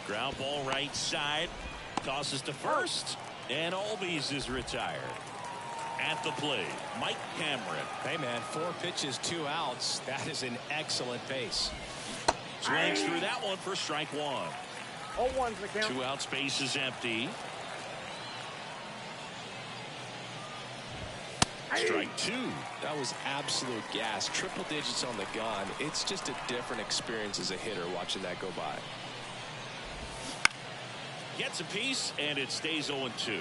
Ground ball right side. Tosses to first. And Albies is retired. At the plate, Mike Cameron. Hey, man, 4 pitches, 2 outs. That is an excellent pace. Swings through that one for strike 1. 0-1's the count. 2 out, space is empty. Strike 2. That was absolute gas. Triple digits on the gun. It's just a different experience as a hitter watching that go by. Gets a piece, and it stays 0-2.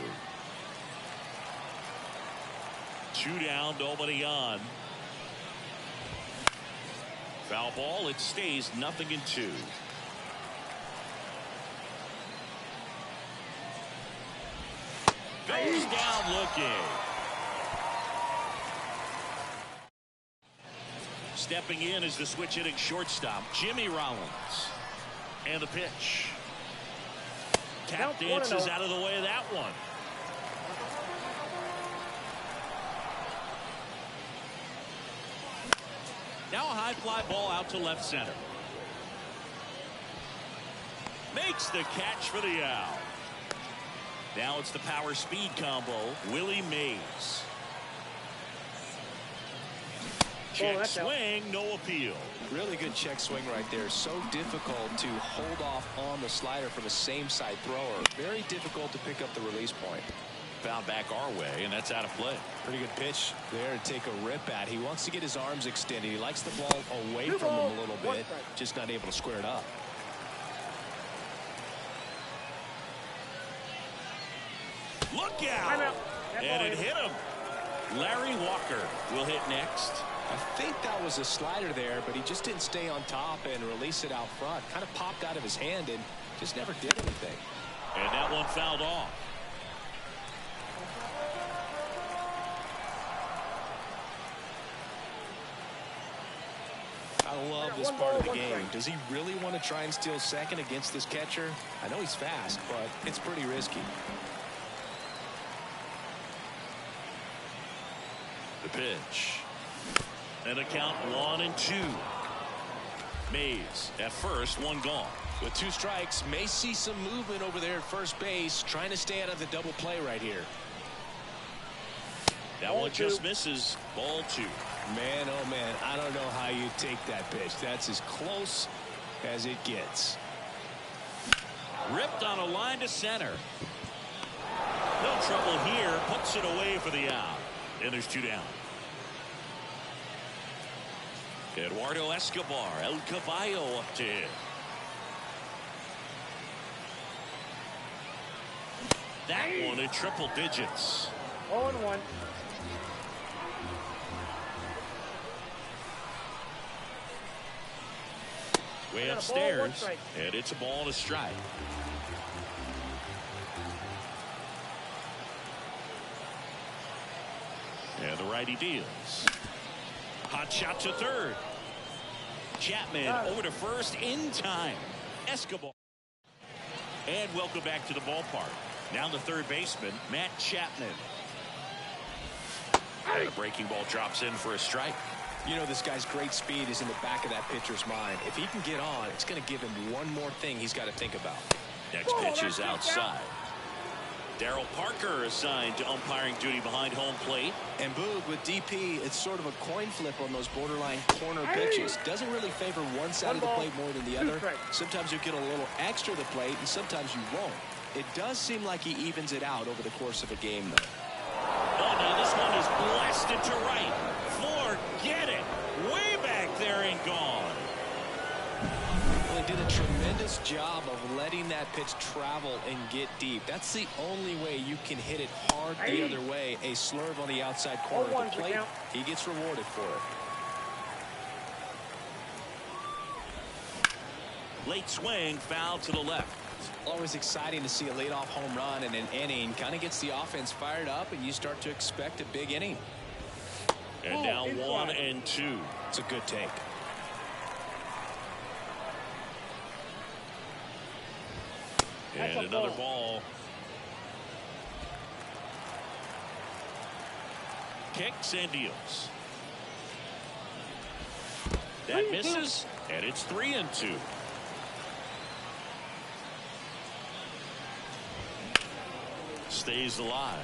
2 down, nobody on. Foul ball, it stays 0-2. Goes down looking. Stepping in is the switch hitting shortstop, Jimmy Rollins. And the pitch. Tap dances out of the way of that one. Now a high fly ball out to left center. Makes the catch for the out. Now it's the power speed combo, Willie Mays. Check swing, no appeal. Really good check swing right there. So difficult to hold off on the slider from a same side thrower. Very difficult to pick up the release point. Found back our way, and that's out of play. Pretty good pitch there to take a rip at. He wants to get his arms extended. He likes the ball away from him a little bit, just not able to square it up. Look out! And it hit him. Larry Walker will hit next. I think that was a slider there, but he just didn't stay on top and release it out front. Kind of popped out of his hand and just never did anything. And that one fouled off. I love this part of the game. Does he really want to try and steal second against this catcher? I know he's fast, but it's pretty risky. The pitch. And a count 1-2. Mays at first, 1 gone. With 2 strikes, may see some movement over there at first base, trying to stay out of the double play right here. That one just misses. Ball 2. Man, oh man, I don't know how you take that pitch. That's as close as it gets. Ripped on a line to center. No trouble here. Puts it away for the out. And there's 2 down. Eduardo Escobar, El Caballo up to hit. That one in triple digits. 0-1. Way upstairs, and it's a ball and a strike. And the righty deals. Hot shot to third. Chapman over to first in time. Escobar. And welcome back to the ballpark. Now the third baseman, Matt Chapman. And the breaking ball drops in for a strike. You know, this guy's great speed is in the back of that pitcher's mind. If he can get on, it's going to give him one more thing he's got to think about. Next pitch is outside. Darryl Parker assigned to umpiring duty behind home plate. And Boog, with DP, it's sort of a coin flip on those borderline corner pitches. Doesn't really favor one side of the plate more than the other. Sometimes you get a little extra to plate, and sometimes you won't. It does seem like he evens it out over the course of a game, though. Oh, no, this one is blasted to right. Forget it. Way back there and gone. Well, he did a tremendous job of letting that pitch travel and get deep. That's the only way you can hit it hard the other way. A slurve on the outside corner of the plate. He gets rewarded for it. Late swing, foul to the left. Always exciting to see a leadoff home run in an inning. Kind of gets the offense fired up, and you start to expect a big inning. And now 1-2. It's a good take. And another ball. Kicks and deals. That misses, and it's 3-2. stays alive.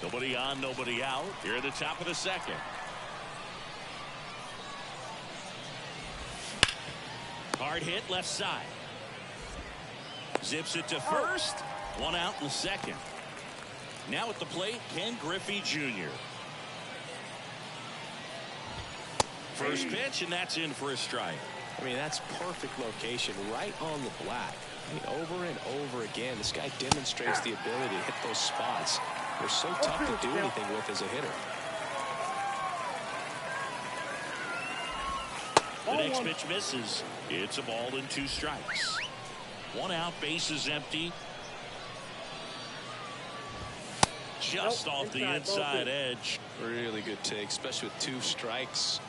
Nobody on, nobody out here at the top of the second. Hard hit left side. Zips it to first. One out in the second. Now at the plate, Ken Griffey Jr. First pitch, and that's in for a strike. I mean, that's perfect location, right on the black. I mean, over and over again, this guy demonstrates the ability to hit those spots. They're so tough to do anything with as a hitter. The next pitch misses. It's a ball and 2 strikes. 1 out, bases empty. Just off the inside edge. Really good take, especially with 2 strikes.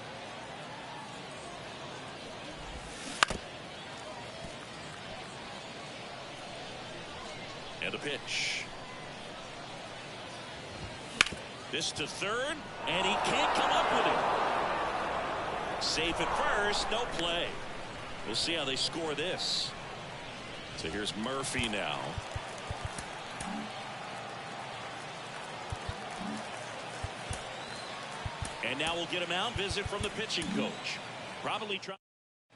And a pitch. This to third, and he can't come up with it. Safe at first, no play. We'll see how they score this. So here's Murphy now. And now we'll get him out. Visit from the pitching coach. Probably try.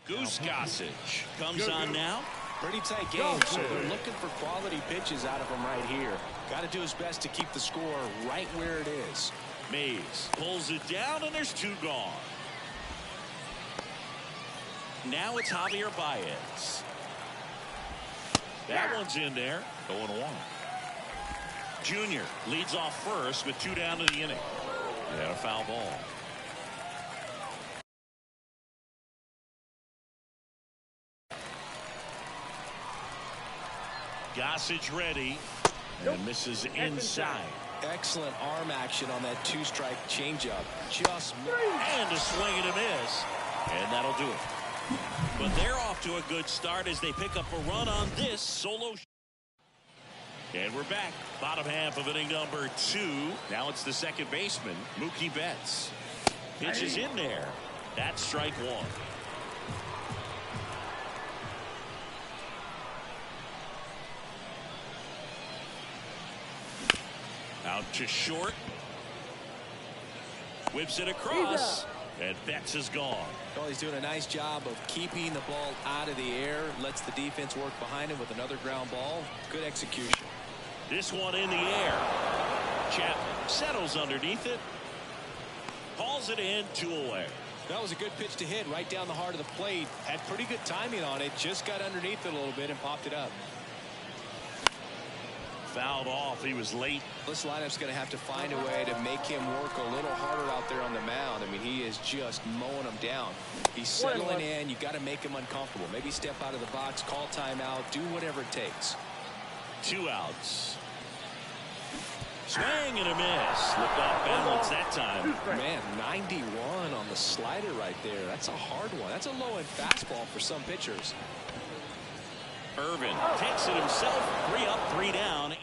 Goose Gossage comes on now. Pretty tight game, so they're looking for quality pitches out of him right here. Got to do his best to keep the score right where it is. Mays pulls it down, and there's 2 gone. Now it's Javier Baez. That one's in there. 0-1. Junior leads off first with 2 down to the inning. And a foul ball. Gossage ready, and misses inside. Excellent arm action on that 2-strike changeup. Just and a swing and a miss, and that'll do it. But they're off to a good start as they pick up a run on this solo. And we're back. Bottom half of inning number 2. Now it's the second baseman, Mookie Betts. Pitch is in there. That's strike 1. Out to short. Whips it across. And Betts is gone. Well, he's doing a nice job of keeping the ball out of the air. Lets the defense work behind him with another ground ball. Good execution. This one in the air. Chapman settles underneath it. Calls it in, 2 away. That was a good pitch to hit right down the heart of the plate. Had pretty good timing on it. Just got underneath it a little bit and popped it up. Fouled off. He was late. This lineup's going to have to find a way to make him work a little harder out there on the mound. I mean, he is just mowing them down. He's settling in. You got to make him uncomfortable. Maybe step out of the box, call timeout, do whatever it takes. 2 outs. Swing and a miss. Slipped off balance that time. Man, 91 on the slider right there. That's a hard one. That's a low-end fastball for some pitchers. Irvin takes it himself. 3 up, 3 down.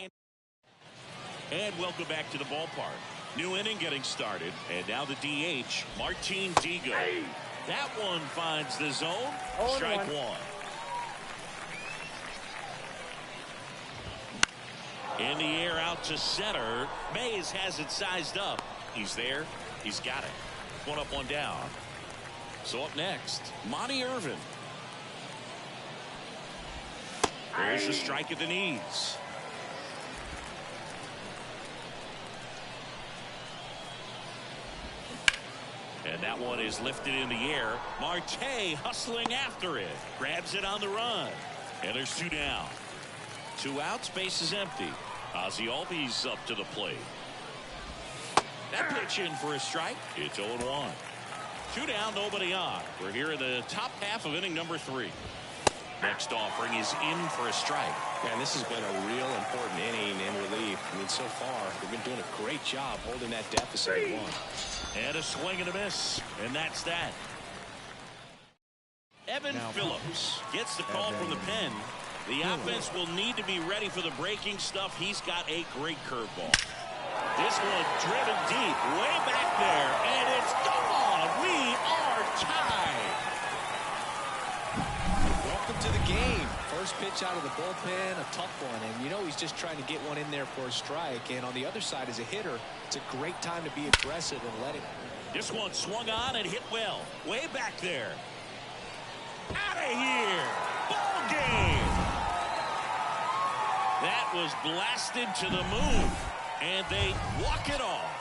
And welcome back to the ballpark. New inning getting started. And now the DH, Martin Digo. That one finds the zone. Strike 1. In the air out to center. Mays has it sized up. He's there. He's got it. 1 up, 1 down. So up next, Monty Irvin. There's a strike at the knees. And that one is lifted in the air. Marte hustling after it. Grabs it on the run. And there's 2 down. 2 outs, base is empty. Ozzie Albies up to the plate. That pitch in for a strike. It's 0-1. 2 down, nobody on. We're here in the top half of inning number 3. Next offering is in for a strike. Man, this has been a real important inning in relief. I mean, so far, they've been doing a great job holding that deficit at 1. And a swing and a miss. And that's that. Evan Phillips gets the call from the pen. The offense will need to be ready for the breaking stuff. He's got a great curveball. This one driven deep, way back there, and it's gone. We are tied. Welcome to the game. First pitch out of the bullpen, a tough one. And you know he's just trying to get one in there for a strike. And on the other side, as a hitter, it's a great time to be aggressive and let it. This one swung on and hit well. Way back there. Out of here. Ball game. That was blasted to the moon. And they walk it off.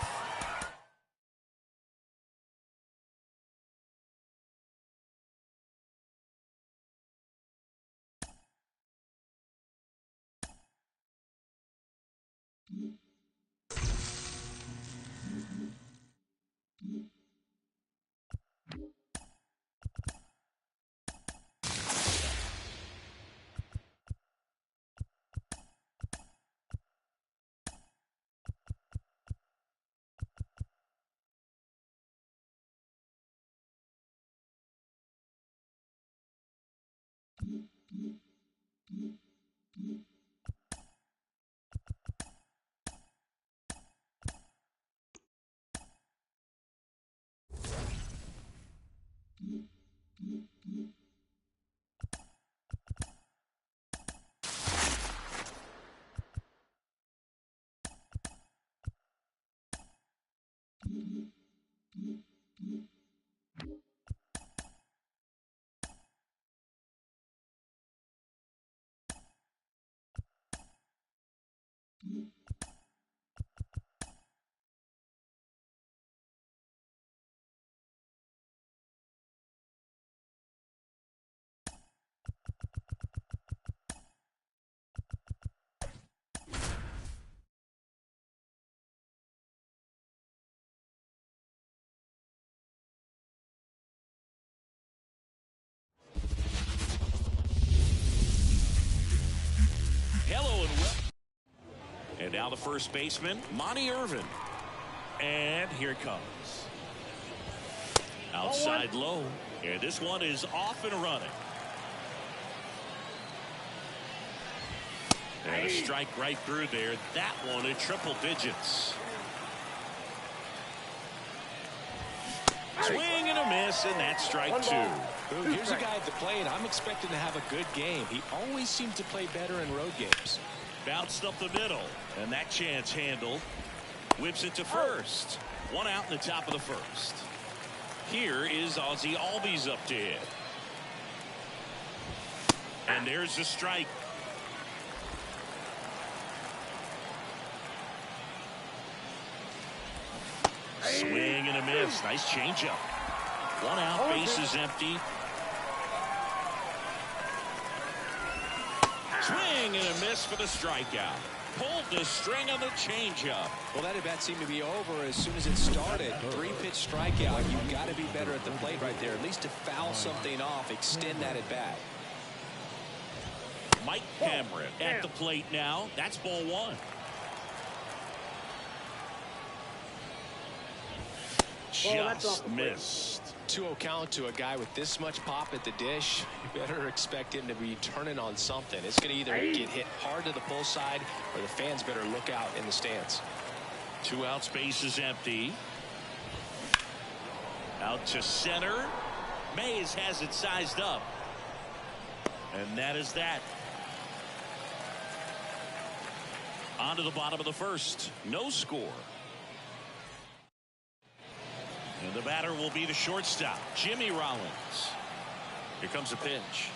And now the first baseman, Monty Irvin. And here it comes. Outside low. And this one is off and running. And a strike right through there. That one in triple digits. Swing and a miss, and that's strike two. Here's a guy at the plate. I'm expecting to have a good game. He always seems to play better in road games. Bounced up the middle, and that chance handled. Whips it to first. One out in the top of the first. Here is Ozzie Albies up to hit. And there's the strike. Swing and a miss. Nice changeup. One out, bases empty. Swing and a miss for the strikeout. Pulled the string on the changeup. Well, that at-bat seemed to be over as soon as it started. Three-pitch strikeout. You've got to be better at the plate right there, at least to foul something off, extend that at-bat. Mike Cameron at the plate now. That's ball one. Just missed. 2-0 count to a guy with this much pop at the dish. You better expect him to be turning on something. It's going to either get hit hard to the pull side or the fans better look out in the stands. 2 outs, bases empty. Out to center. Mays has it sized up. And that is that. On to the bottom of the first. No score. And the batter will be the shortstop, Jimmy Rollins. Here comes a pitch.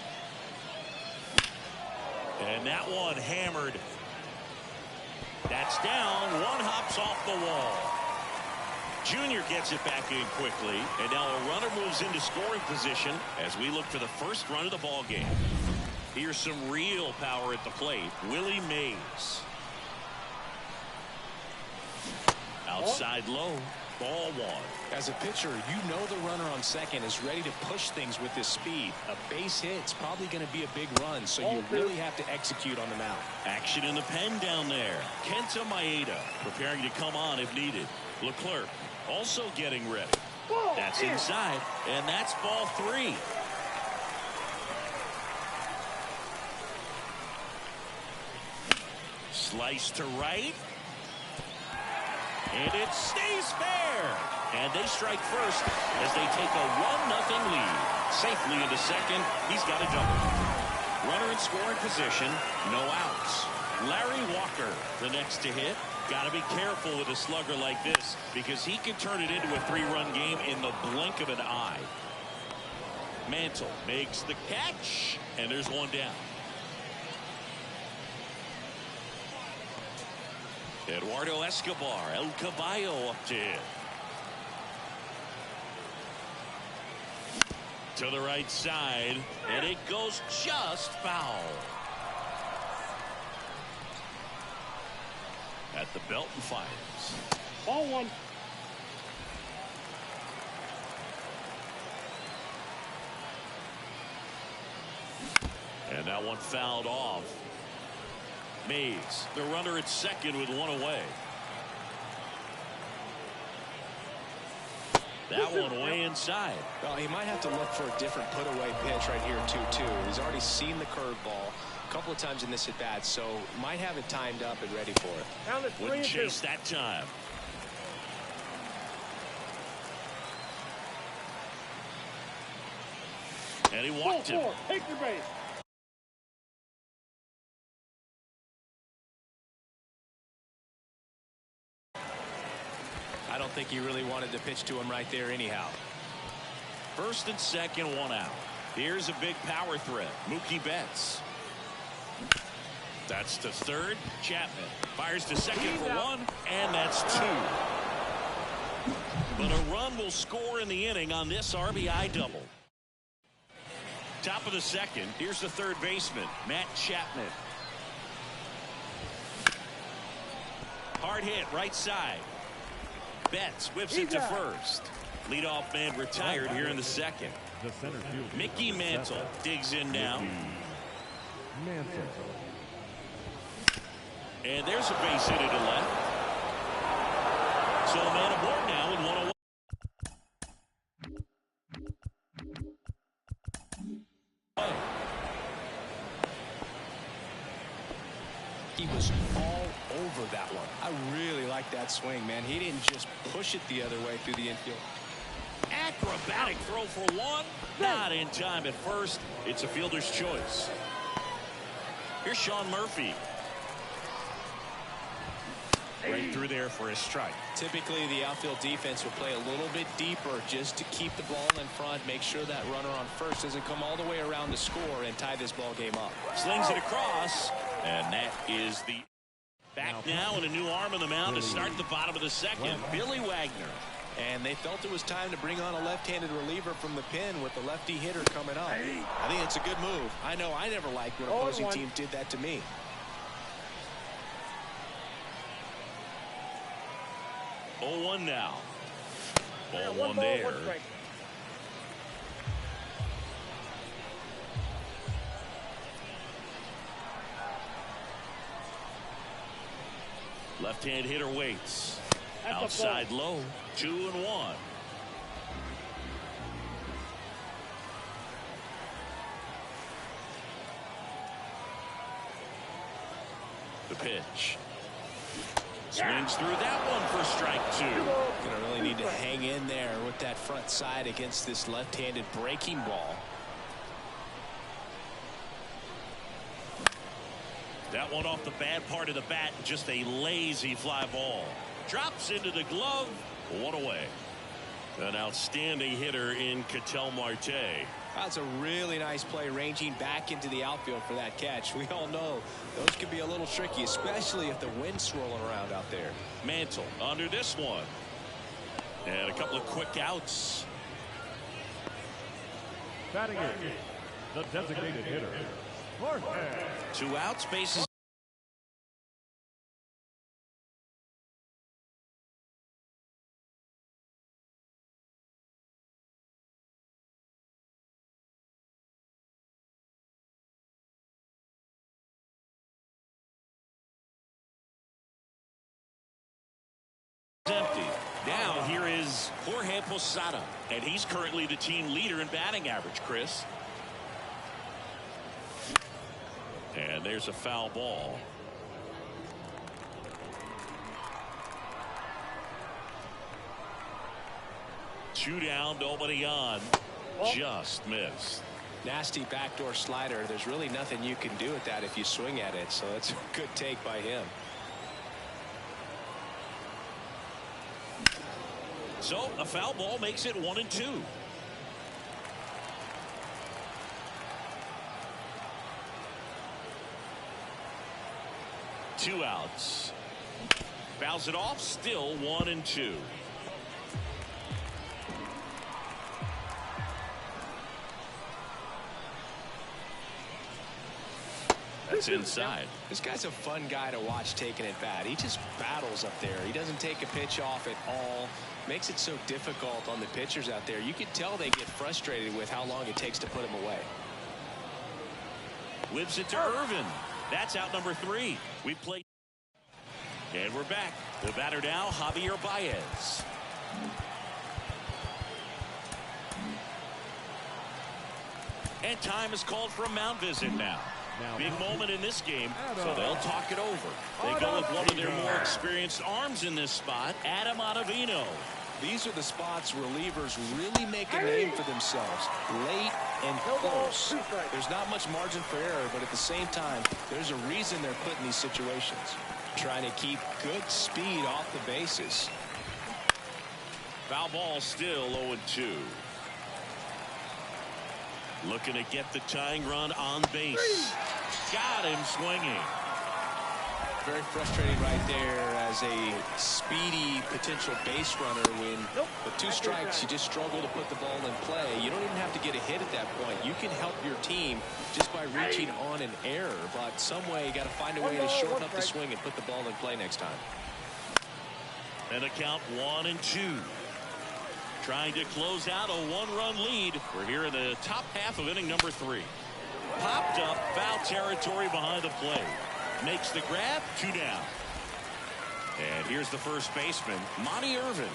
And that one hammered. That's down. One hops off the wall. Junior gets it back in quickly. And now a runner moves into scoring position as we look for the first run of the ball game. Here's some real power at the plate. Willie Mays. Outside low. Ball one. As a pitcher, you know the runner on second is ready to push things with his speed. A base hit's probably going to be a big run, so you really have to execute on the mound. Action in the pen down there. Kenta Maeda preparing to come on if needed. Leclerc also getting ready. That's inside, and that's ball three. Slice to right. And it stays fair. And they strike first as they take a 1-0 lead. Safely into second. He's got a double. Runner in scoring position, no outs. Larry Walker, the next to hit. Got to be careful with a slugger like this because he can turn it into a 3-run game in the blink of an eye. Mantle makes the catch, and there's one down. Eduardo Escobar, El Caballo up to hit. To the right side, and it goes just foul. At the belt and fires. Ball 1. And that one fouled off. Mays, the runner at second with one away. That one way inside. Well, he might have to look for a different put-away pitch right here, 2-2. He's already seen the curveball a couple of times in this at-bat, so might have it timed up and ready for it. Down to 3-2. Wouldn't chase that time. And he walked him. Take the base. I don't think he really wanted to pitch to him right there anyhow. First and second, one out. Here's a big power threat. Mookie Betts. That's to third. Chapman fires to second for one, and that's 2. But a run will score in the inning on this RBI double. Top of the second. Here's the third baseman, Matt Chapman. Hard hit right side. Betts whips it to first. Leadoff man retired here in the second. Mickey Mantle digs in now. And there's a base hit to left. So a man aboard now with 1 away. He was all over that one. I really like that swing, man. He didn't just push it the other way through the infield. Acrobatic throw for one. Not in time at first. It's a fielder's choice. Here's Sean Murphy. Right through there for a strike. Typically, the outfield defense will play a little bit deeper just to keep the ball in front, make sure that runner on first doesn't come all the way around to score and tie this ball game up. Slings it across, and that is the back now, and a new arm on the mound to start the bottom of the second. Billy Wagner. And they felt it was time to bring on a left-handed reliever from the pen with the lefty hitter coming up. I think it's a good move. I know I never liked when opposing teams did that to me. 0-1 now. 0-1 there. Left-hand hitter waits. Outside low. 2-1. The pitch. Swings through that one for strike 2. Gonna really need to hang in there with that front side against this left-handed breaking ball. That one off the bad part of the bat, just a lazy fly ball. Drops into the glove. 1 away. An outstanding hitter in Ketel Marte. That's a really nice play, ranging back into the outfield for that catch. We all know those can be a little tricky, especially if the wind's swirling around out there. Mantle under this one. And a couple of quick outs. Batting in, the designated hitter, Jorge. 2 outs, bases. Empty. Now here is Jorge Posada, and he's currently the team leader in batting average, Chris. And there's a foul ball. Two down, nobody on. Just missed. Nasty backdoor slider. There's really nothing you can do with that if you swing at it. So it's a good take by him. So a foul ball makes it 1-2. Two outs. Fouls it off. Still 1-2. That's inside. This guy's a fun guy to watch taking at bat. He just battles up there. He doesn't take a pitch off at all. Makes it so difficult on the pitchers out there. You can tell they get frustrated with how long it takes to put him away. Whips it to Irvin. That's out number 3. We play. And we're back. The batter now, Javier Baez. And time is called for a mound visit now. Big moment in this game, so they'll talk it over. They go with one of their more experienced arms in this spot, Adam Ottavino. These are the spots relievers really make a name for themselves. Late and close. There's not much margin for error, but at the same time, there's a reason they're put in these situations. Trying to keep good speed off the bases. Foul ball still 0-2. Looking to get the tying run on base. Got him swinging. Very frustrating right there as a speedy potential base runner when with 2 strikes you just struggle to put the ball in play. You don't even have to get a hit at that point. You can help your team just by reaching on an error, but some way you got to find a way to shorten up the swing and put the ball in play next time. And a count 1-2. Trying to close out a 1-run lead. We're here in the top half of inning number 3. Popped up, foul territory behind the plate. Makes the grab, 2 down. And here's the first baseman, Monty Irvin.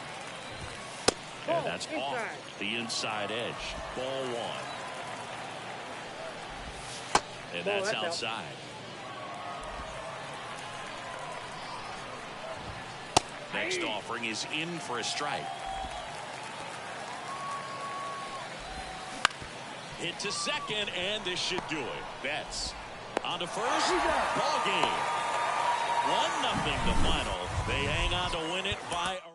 And that's off the inside edge. Ball 1. And that's outside. Next offering is in for a strike. Hit to second, and this should do it. Betts on to first. Ball game. 1-0 the final. They hang on to win it by a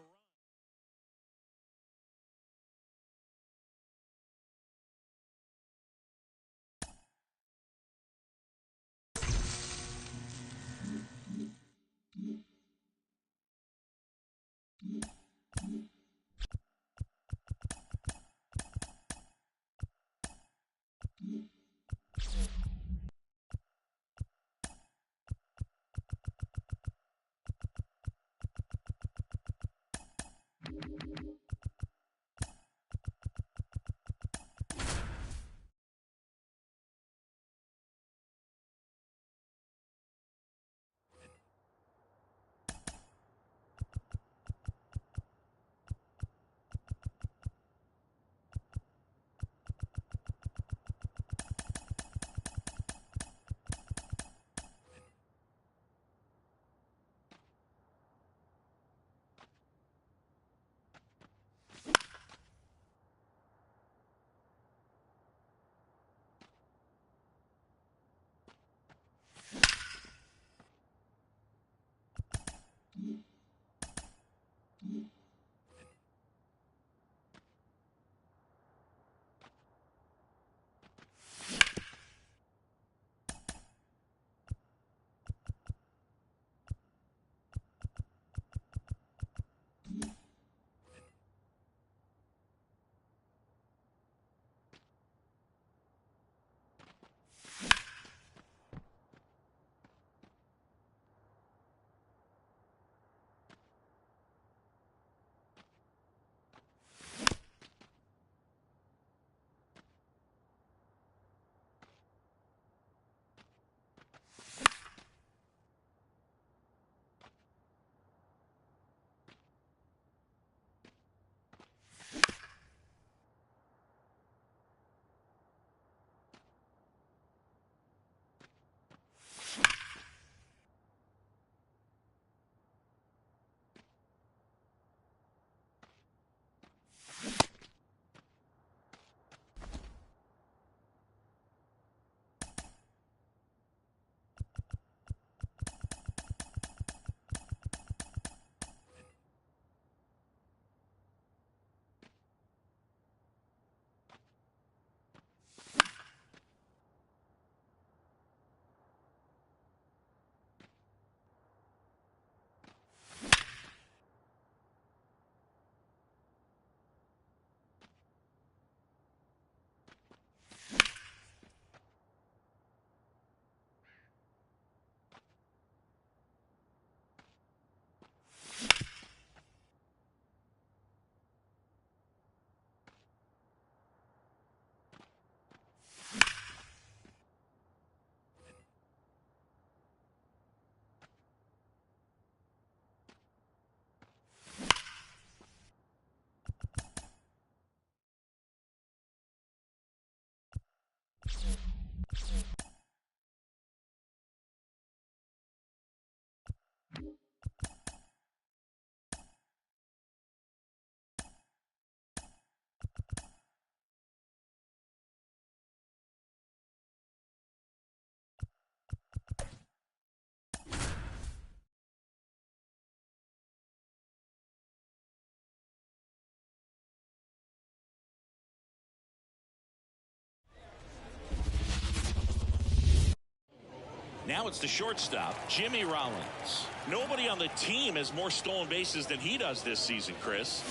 Now it's the shortstop, Jimmy Rollins. Nobody on the team has more stolen bases than he does this season, Chris.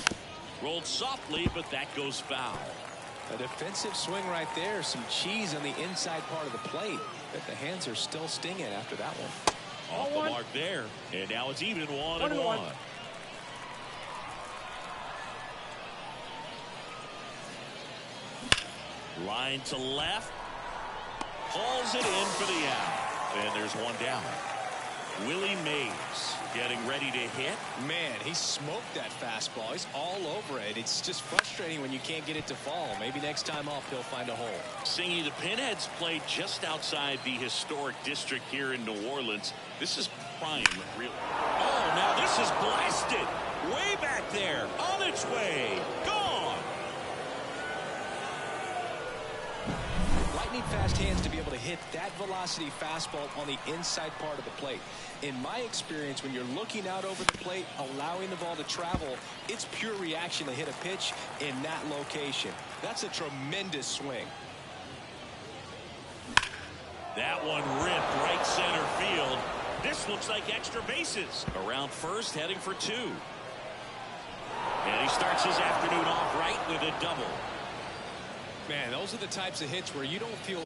Rolled softly, but that goes foul. A defensive swing right there. Some cheese on the inside part of the plate. But the hands are still stinging after that one. Off the mark there. And now it's even 1-1. Line to left. Hauls it in for the out. And there's one down. Willie Mays getting ready to hit. Man, he smoked that fastball. He's all over it. It's just frustrating when you can't get it to fall. Maybe next time off he'll find a hole. Singy, the Pinheads played just outside the historic district here in New Orleans. This is prime, really. Oh, now this is blasted. Way back there. On its way. Gone. Lightning fast hands to be able to hit that velocity fastball on the inside part of the plate. In my experience, when you're looking out over the plate, allowing the ball to travel, it's pure reaction to hit a pitch in that location. That's a tremendous swing. That one ripped right center field. This looks like extra bases. Around first, heading for two. And he starts his afternoon off right with a double. Man, those are the types of hits where you don't feel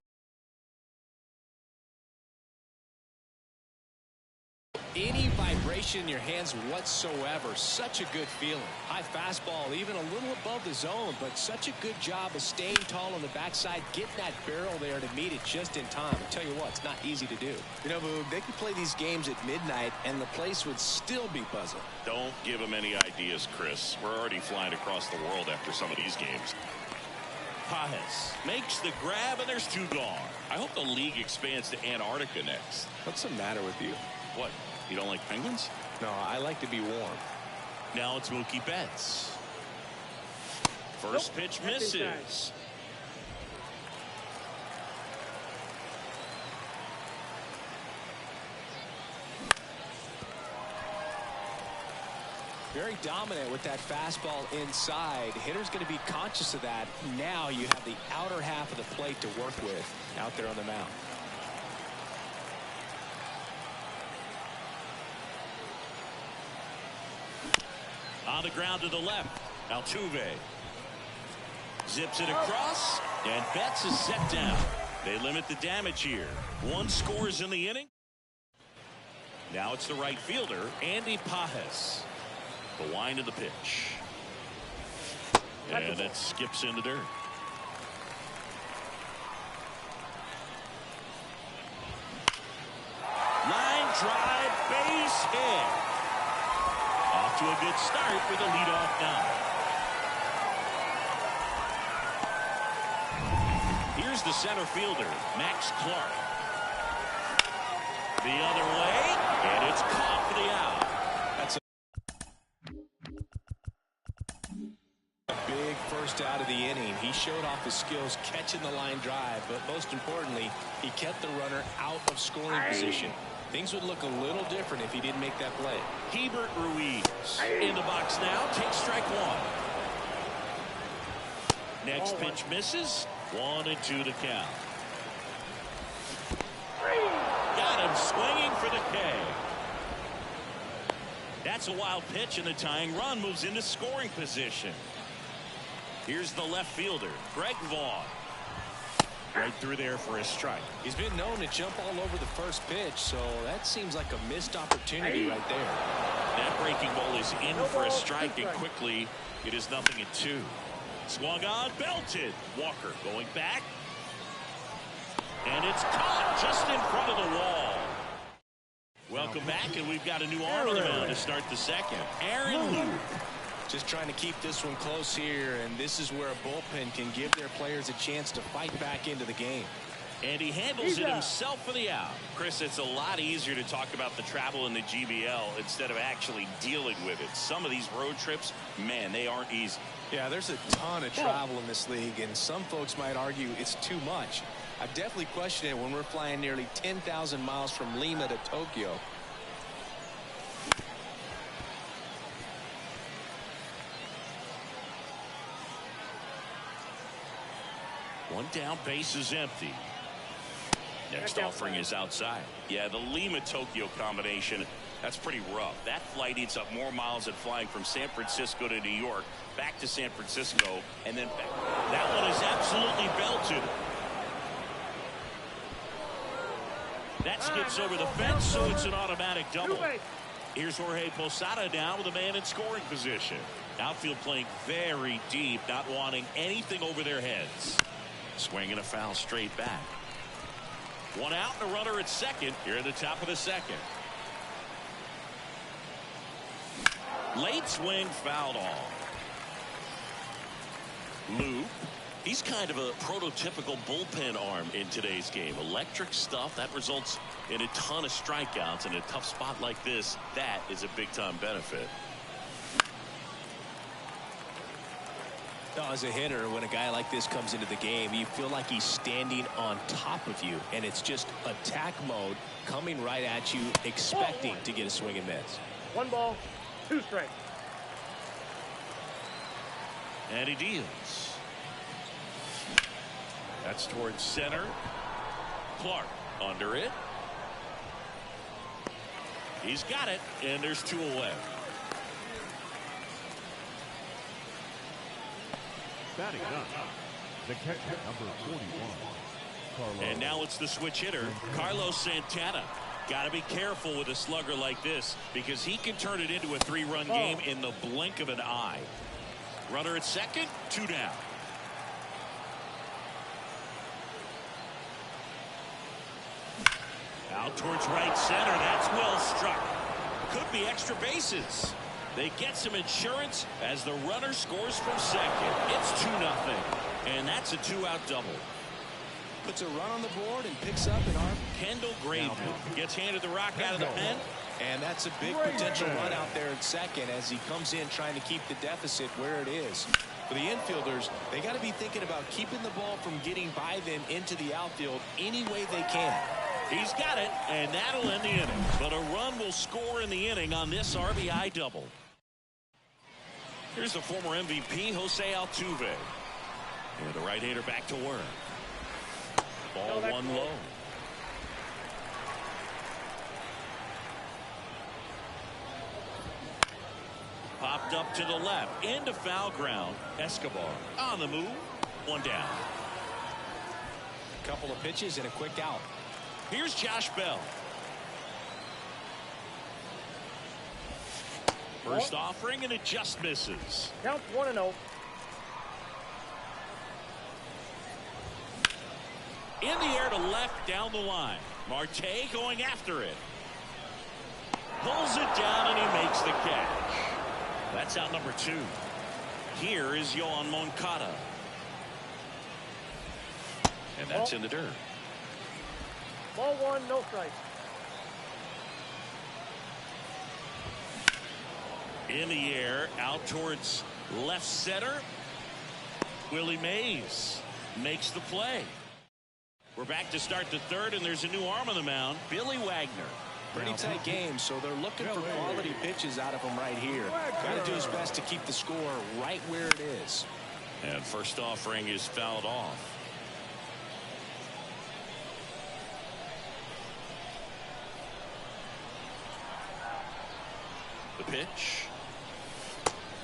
any vibration in your hands whatsoever. Such a good feeling. High fastball, even a little above the zone, but such a good job of staying tall on the backside, getting that barrel there to meet it just in time. I tell you what, it's not easy to do. You know, Boog, they could play these games at midnight and the place would still be buzzing. Don't give them any ideas, Chris. We're already flying across the world after some of these games. Pajes makes the grab, and there's two gone. I hope the league expands to Antarctica next. What's the matter with you? What? You don't like penguins? No, I like to be warm. Now it's Mookie Betts. First pitch misses. Very dominant with that fastball inside. Hitter's going to be conscious of that. Now you have the outer half of the plate to work with out there on the mound. On the ground to the left. Altuve zips it across, and Betts is set down. They limit the damage here. One scores in the inning. Now it's the right fielder, Andy Pajes. The wind of the pitch. And it skips into dirt. Line drive, base hit. Off to a good start with a leadoff now. Here's the center fielder, Max Clark. The other way, and it's caught for the out. Big first out of the inning. He showed off his skills catching the line drive, but most importantly, he kept the runner out of scoring position. Things would look a little different if he didn't make that play. Hebert Ruiz in the box now. Takes strike one. Next pitch misses. 1-2 to count. Got him swinging for the K. That's a wild pitch, and the tying run moves into scoring position. Here's the left fielder, Greg Vaughn. Right through there for a strike. He's been known to jump all over the first pitch, so that seems like a missed opportunity right there. That breaking ball is in for a strike, and quickly it is 0-2. Swung on, belted. Walker going back. And it's caught just in front of the wall. Welcome back, and we've got a new arm on the mound to start the second. Aaron Luke. Just trying to keep this one close here, and this is where a bullpen can give their players a chance to fight back into the game. And he handles it himself for the out. Chris, it's a lot easier to talk about the travel in the GBL instead of actually dealing with it. Some of these road trips, man, they aren't easy. Yeah, there's a ton of travel in this league, and some folks might argue it's too much. I definitely question it when we're flying nearly 10,000 miles from Lima to Tokyo. One down, base is empty. Next offering is outside. Yeah, the Lima-Tokyo combination, that's pretty rough. That flight eats up more miles than flying from San Francisco to New York, back to San Francisco, and then back. That one is absolutely belted. That skips over the fence, so it's an automatic double. Here's Jorge Posada down with a man in scoring position. Outfield playing very deep, not wanting anything over their heads. Swinging a foul straight back. One out and a runner at second here at the top of the second. Late swing fouled off. Loop. He's kind of a prototypical bullpen arm in today's game. Electric stuff that results in a ton of strikeouts. In a tough spot like this, that is a big time benefit. As a hitter, when a guy like this comes into the game, you feel like he's standing on top of you, and it's just attack mode coming right at you, expecting to get a swing and miss. 1 ball, 2 strikes. And he deals. That's towards center. Clark under it. He's got it, and there's 2 away. Batting up, the catcher, number 41. Carlos. And now it's the switch hitter, Carlos Santana. Got to be careful with a slugger like this because he can turn it into a 3-run game in the blink of an eye. Runner at second, 2 down. Out towards right center. That's well struck. Could be extra bases. They get some insurance as the runner scores from second. It's 2-0. And that's a 2-out double. Puts a run on the board and picks up an arm. Kendall Graveman gets handed the rock out of the pen. And that's a big potential run out there at second as he comes in trying to keep the deficit where it is. For the infielders, they got to be thinking about keeping the ball from getting by them into the outfield any way they can. He's got it, and that'll end the inning. But a run will score in the inning on this RBI double. Here's the former MVP, Jose Altuve. And the right-hander back to work. Ball 1 low. Popped up to the left, into foul ground. Escobar on the move. 1 down. Couple of pitches and a quick out. Here's Josh Bell. First offering, and it just misses. Count 1-0. In the air to left down the line. Marte going after it. Pulls it down, and he makes the catch. That's out number 2. Here is Yohan Moncada. And that's in the dirt. Ball 1, no strikes. In the air, out towards left center. Willie Mays makes the play. We're back to start the third, and there's a new arm on the mound, Billy Wagner. Pretty tight game, so they're looking for quality pitches out of him right here. Got to do his best to keep the score right where it is. And first offering is fouled off. The pitch.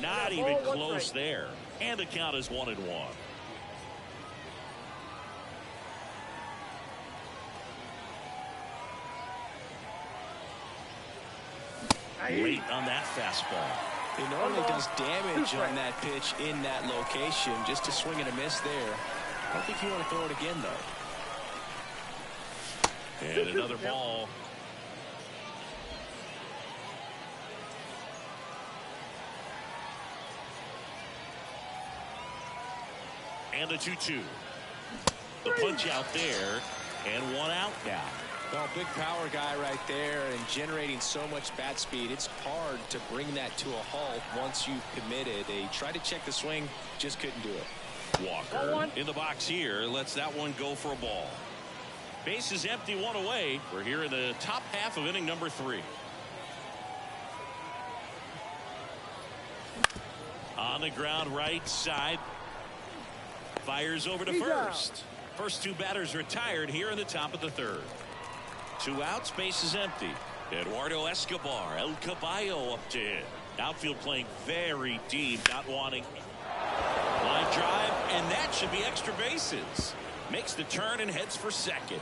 Not even close there. And the count is 1-1. Late on that fastball. He normally does damage on that pitch in that location. Just a swing and a miss there. I don't think you want to throw it again, though. And another ball. And the 2-2. The punch out there, and 1 out now. Well, big power guy right there and generating so much bat speed. It's hard to bring that to a halt once you've committed. They tried to check the swing, just couldn't do it. Walker in the box here, lets that one go for a ball. Base is empty, 1 away. We're here in the top half of inning number 3. On the ground right side. Fires over to first. First two batters retired here in the top of the third. 2 outs, base is empty. Eduardo Escobar, El Caballo up to hit. Outfield playing very deep, not wanting. Line drive, and that should be extra bases. Makes the turn and heads for second.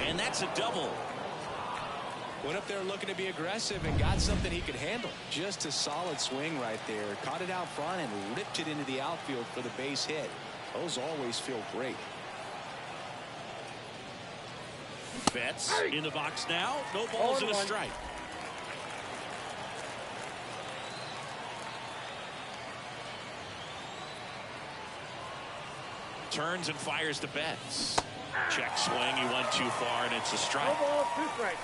And that's a double. Went up there looking to be aggressive and got something he could handle. Just a solid swing right there. Caught it out front and ripped it into the outfield for the base hit. Those always feel great. Betts in the box now. No balls and a strike. Turns and fires to Betts. Check swing. He went too far, and it's a strike. No balls, 2 strikes.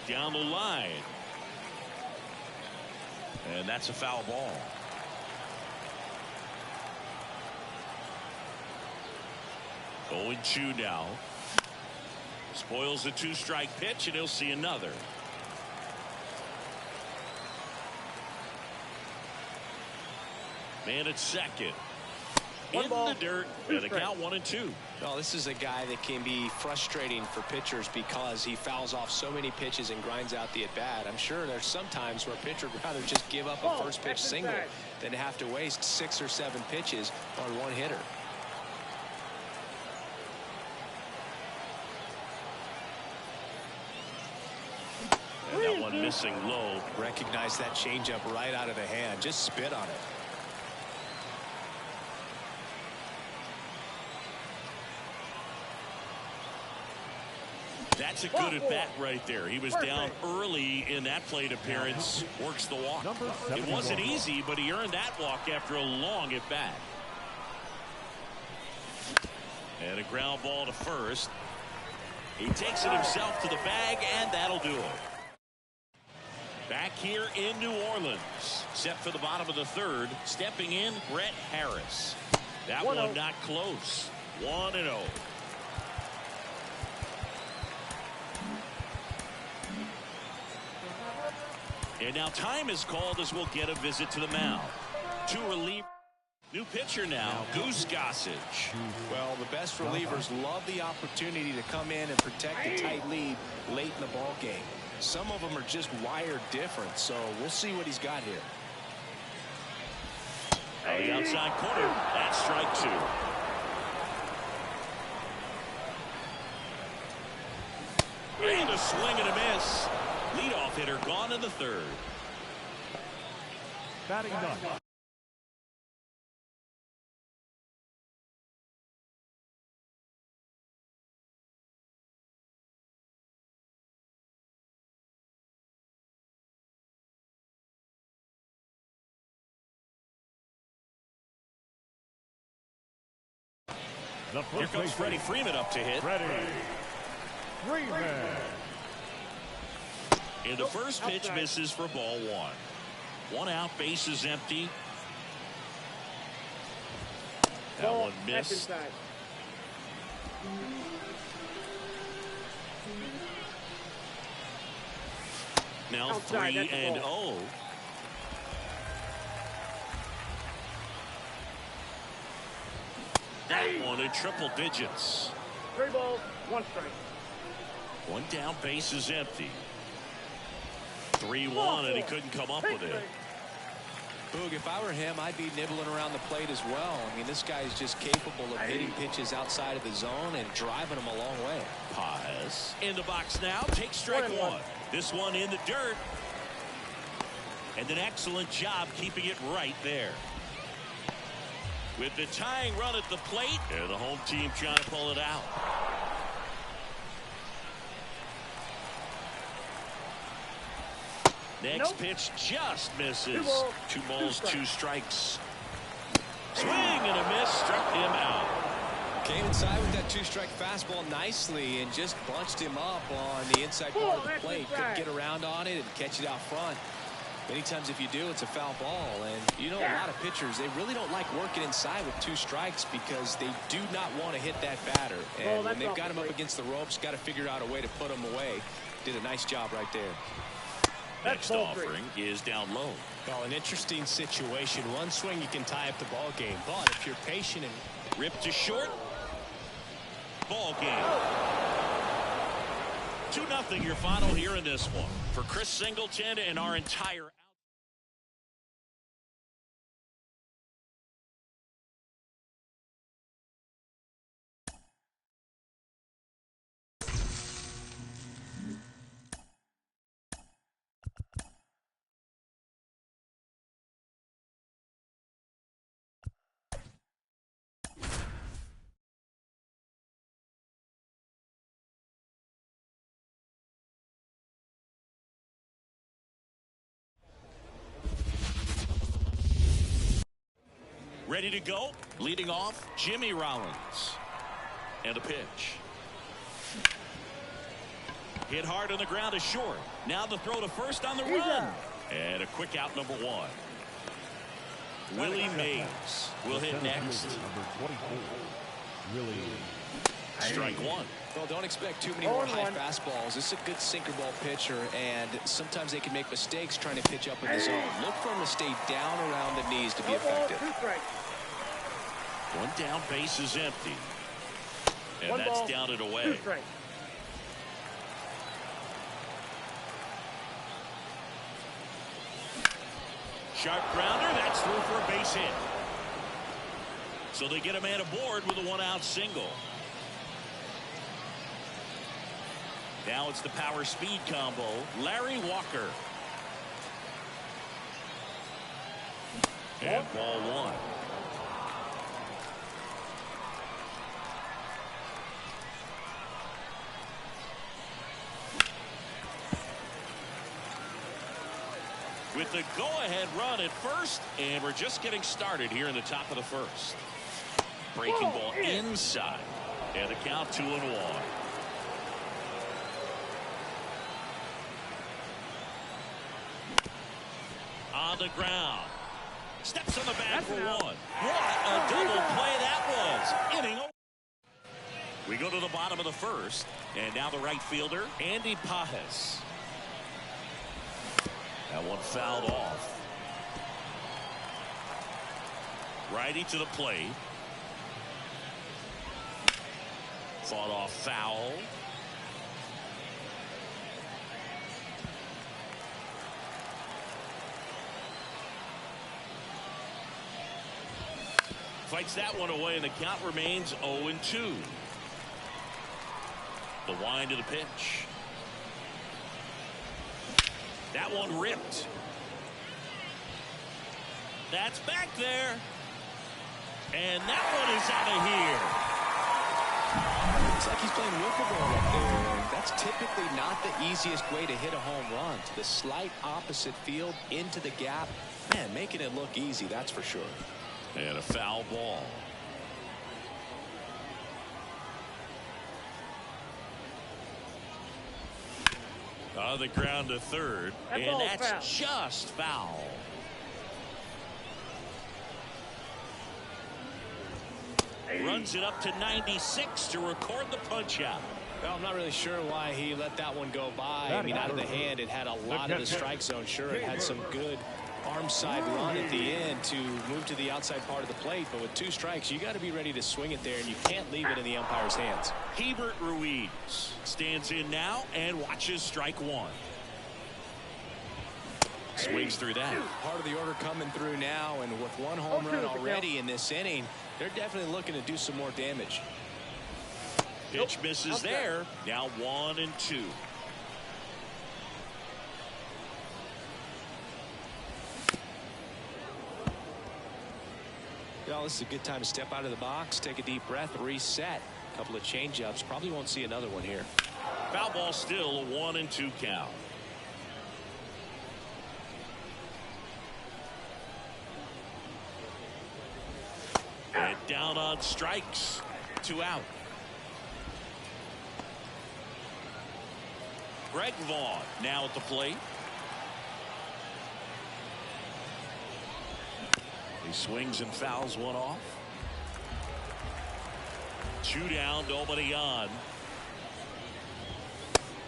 Down the line. And that's a foul ball. Going 2 now. Spoils the 2-strike pitch, and he'll see another. Man at second. In the dirt. And the count 1-2. Well, this is a guy that can be frustrating for pitchers because he fouls off so many pitches and grinds out the at-bat. I'm sure there's some times where a pitcher would rather just give up a first pitch single than to have to waste 6 or 7 pitches on one hitter. And that one missing low. Recognize that changeup right out of the hand. Just spit on it. That's a good at bat right there. He was down early in that plate appearance. Works the walk. It wasn't easy, but he earned that walk after a long at bat. And a ground ball to first. He takes it himself to the bag, and that'll do it. Back here in New Orleans. Set for the bottom of the third. Stepping in, Brett Harris. That one not close. 1-0. And now time is called as we'll get a visit to the mound. To relieve. New pitcher now, Goose Gossage. Well, the best relievers love the opportunity to come in and protect a tight lead late in the ball game. Some of them are just wired different, so we'll see what he's got here. On the outside corner, that's strike 2. And a swing and a miss. Leadoff hitter gone in the third. Batting done. Here comes Freddie Freeman up to hit. Freddie Freeman. And the first pitch misses for ball 1. 1 out, base is empty. That one missed. Now 3-0. That one in triple digits. 3 balls, 1 strike. 1 down, base is empty. 3-1, and he couldn't come up with it. Boog, if I were him, I'd be nibbling around the plate as well. I mean, this guy is just capable of hitting pitches outside of the zone and driving them a long way. Paz in the box now. Takes strike 1. This one in the dirt. And an excellent job keeping it right there. With the tying run at the plate, and the home team trying to pull it out. Next pitch just misses. 2 balls, 2 strikes. Swing and a miss, struck him out. Came inside with that 2-strike fastball nicely and just bunched him up on the inside part of the plate. Couldn't get around on it and catch it out front. Many times if you do, it's a foul ball. And you know, a lot of pitchers, they really don't like working inside with 2 strikes because they do not want to hit that batter. And when they've got him up against the ropes, got to figure out a way to put him away. Did a nice job right there. Next offering is down low. Well, an interesting situation. One swing you can tie up the ball game, but if you're patient and Ripped to short. Ball game. 2-0 your final here in this one. For Chris Singleton and our entire ready to go. Leading off, Jimmy Rollins. And a pitch. Hit hard on the ground is short. Now the throw to first on the run. And a quick out, number 1. Willie Mays will hit next. Number 24, Willie. Strike 1. Well, don't expect too many more high fastballs. This is a good sinker ball pitcher, and sometimes they can make mistakes trying to pitch up in the zone. Look for him to stay down around the knees to be effective. 2 strikes. 1 down, base is empty. And 1 that's ball, down and 2 away. strikes. Sharp grounder, that's through for a base hit. So they get a man aboard with a 1-out single. Now it's the power speed combo. Larry Walker. And ball 1. With the go-ahead run at first, and we're just getting started here in the top of the first. Breaking ball inside, and the count 2-1. On the ground. Steps on the bag for 1. What a double play that was. Inning over. We go to the bottom of the first, and now the right fielder, Andy Pajes. That one fouled off. Righty to the plate. Fought off foul. Fights that one away, and the count remains 0-2. The wind of the pitch. That one ripped. That's back there. And that one is out of here. Looks like he's playing wiffle ball up there. That's typically not the easiest way to hit a home run. To the slight opposite field, into the gap. Man, making it look easy, that's for sure. And a foul ball. On the ground to third, and that's just foul. Runs it up to 96 to record the punch out. Well, I'm not really sure why he let that one go by. I mean, out of the hand, it had a lot of the strike zone. Sure, it had some good arm side run at the end to move to the outside part of the plate, but with 2 strikes, you got to be ready to swing it there, and you can't leave it in the umpire's hands. Hebert Ruiz stands in now and watches strike 1. Swings through that. Part of the order coming through now, and with 1 home run already in this inning, they're definitely looking to do some more damage. Pitch misses there. Now 1-2. Well, this is a good time to step out of the box, take a deep breath, reset. A couple of change-ups. Probably won't see another one here. Foul ball, still a 1-2 count. And down on strikes. 2 out. Greg Vaughn now at the plate. He swings and fouls one off. 2 down, nobody on.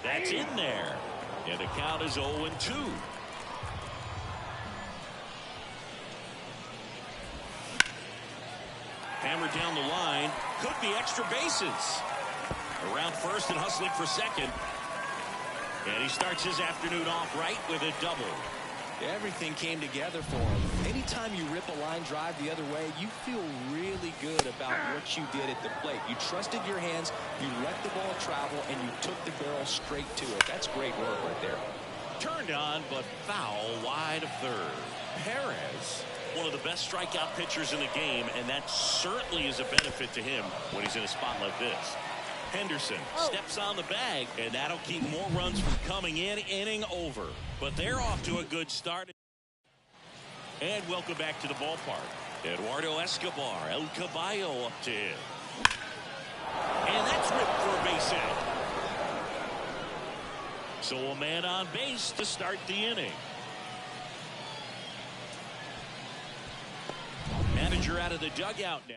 That's in there. And the count is 0-2. Hammered down the line. Could be extra bases. Around first and hustling for second. And he starts his afternoon off right with a double. Everything came together for him. Anytime you rip a line drive the other way, you feel really good about what you did at the plate. You trusted your hands, you let the ball travel, and you took the barrel straight to it. That's great work right there. Turned on, but foul wide of third. Perez, one of the best strikeout pitchers in the game, and that certainly is a benefit to him when he's in a spot like this. Henderson steps on the bag, and that'll keep more runs from coming in. Inning over. But they're off to a good start. And welcome back to the ballpark. Eduardo Escobar, El Caballo up to him. And that's ripped for a base hit. So a man on base to start the inning. Manager out of the dugout now.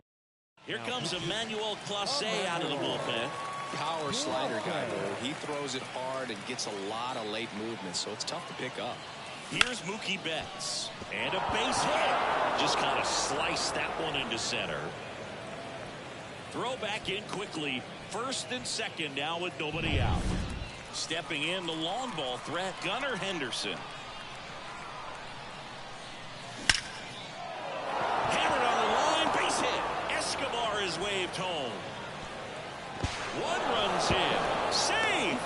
Here comes Emmanuel Clase out of the bullpen. Power slider guy, though. He throws it hard and gets a lot of late movement, so it's tough to pick up. Here's Mookie Betts. And a base hit. Just kind of sliced that one into center. Throw back in quickly. First and second now with nobody out. Stepping in the long ball threat, Gunnar Henderson. Hammered on the line, base hit. Escobar is waved home. One runs in. Save.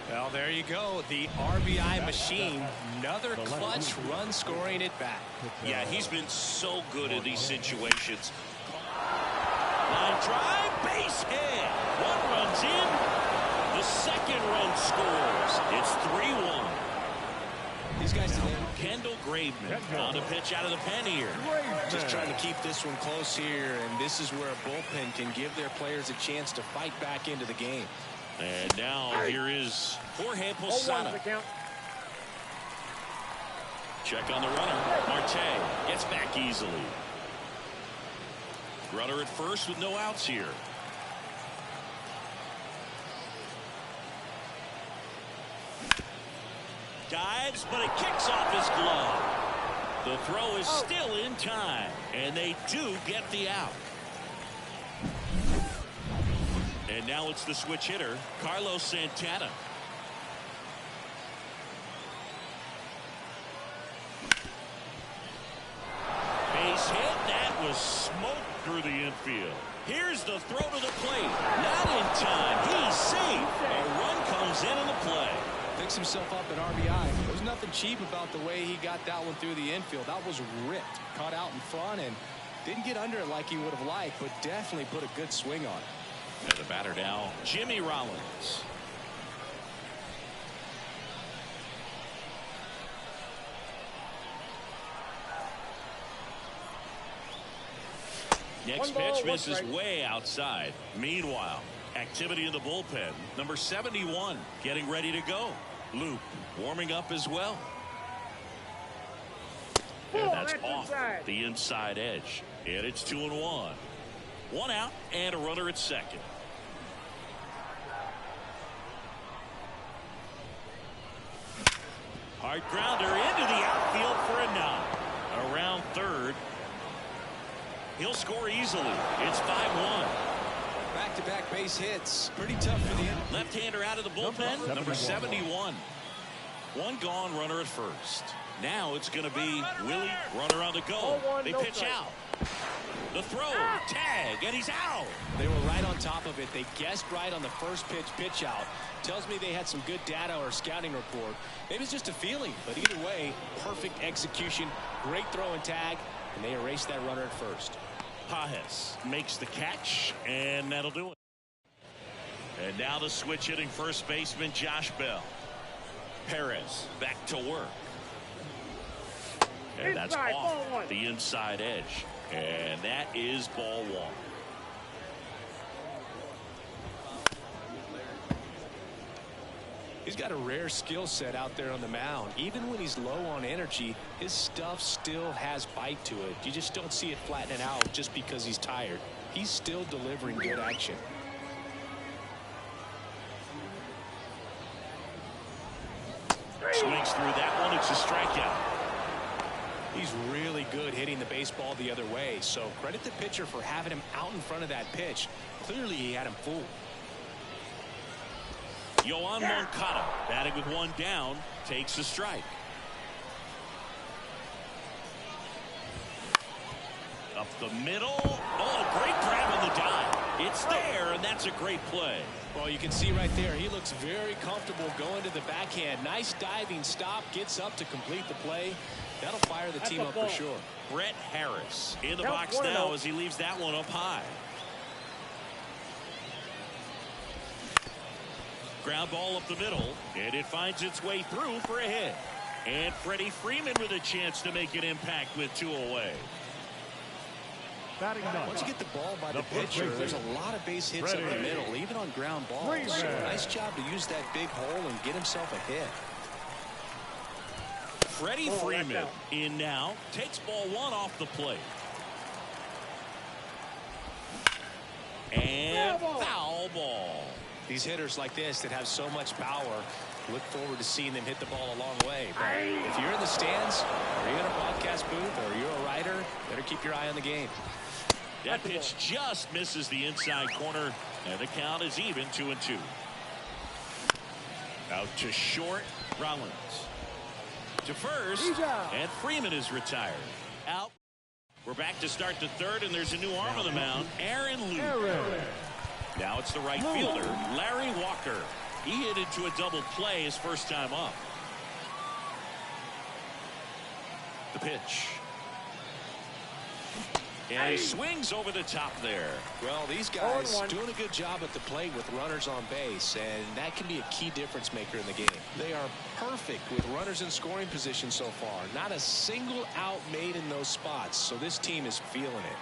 Well, there you go. The RBI machine. Another clutch run scoring it back. Yeah, he's been so good in these situations. Line drive, base hit. One runs in. The second run scores. It's 3-1. These guys today. Kendall Graveman on a pitch out of the pen here. Just trying to keep this one close here, and this is where a bullpen can give their players a chance to fight back into the game. And now here is Jorge Posada. Check on the runner. Marte gets back easily. Runner at first with no outs here. Dives, but it kicks off his glove. The throw is still in time, and they do get the out. And now it's the switch hitter, Carlos Santana. Base hit. That was smoked through the infield. Here's the throw to the plate. Not in time. He's safe. A run comes in the play. Picks himself up at RBI. There was nothing cheap about the way he got that one through the infield. That was ripped. Caught out in front and didn't get under it like he would have liked, but definitely put a good swing on it. And the batter now, Jimmy Rollins. Next pitch misses way outside. Meanwhile, activity in the bullpen. Number 71 getting ready to go. Luke warming up as well. And that's off the inside edge. And it's 2-1. One out and a runner at second. Hard grounder into the outfield for a knock. Around third. He'll score easily. It's 5-1. Back-to-back base hits. Pretty tough for the end. Left-hander out of the bullpen. Number 71. One gone, runner at first. Now it's going to be Willie, runner on the go. They pitch out. The throw, tag, and he's out. They were right on top of it. They guessed right on the first pitch out. Tells me they had some good data or scouting report. Maybe it's just a feeling, but either way, perfect execution, great throw and tag, and they erased that runner at first. Pajes makes the catch, and that'll do it. And now the switch hitting first baseman Josh Bell. Perez back to work. And that's off the inside edge. And that is ball one. He's got a rare skill set out there on the mound. Even when he's low on energy, his stuff still has bite to it. You just don't see it flattening out just because he's tired. He's still delivering good action. Swings through that one. It's a strikeout. He's really good hitting the baseball the other way, so credit the pitcher for having him out in front of that pitch. Clearly he had him fooled. Yoan Moncada batting with one down, takes a strike. Up the middle. Oh, great grab on the dive. It's there, and that's a great play. Well, you can see right there, he looks very comfortable going to the backhand. Nice diving stop, gets up to complete the play. That'll fire the team up for sure. Brett Harris in the box now as he leaves that one up high. Ground ball up the middle, and it finds its way through for a hit. And Freddie Freeman with a chance to make an impact with 2 away. Once you get the ball by the pitcher, there's a lot of base hits up the middle, even on ground balls. So nice job to use that big hole and get himself a hit. Freddie Freeman in now, takes ball 1 off the plate. And foul ball. These hitters like this that have so much power, look forward to seeing them hit the ball a long way. But if you're in the stands, or you're in a broadcast booth, or you're a writer, better keep your eye on the game. That pitch just misses the inside corner, and the count is even 2-2. Out to short, Rollins. To first, and Freeman is retired. Out. We're back to start the third, and there's a new arm on the mound, Aaron Luke. Now it's the right fielder, Larry Walker. He hit into a double play his first time up. The pitch. And he swings over the top there. Well, these guys doing a good job at the plate with runners on base, and that can be a key difference maker in the game. They are perfect with runners in scoring position so far. Not a single out made in those spots, so this team is feeling it.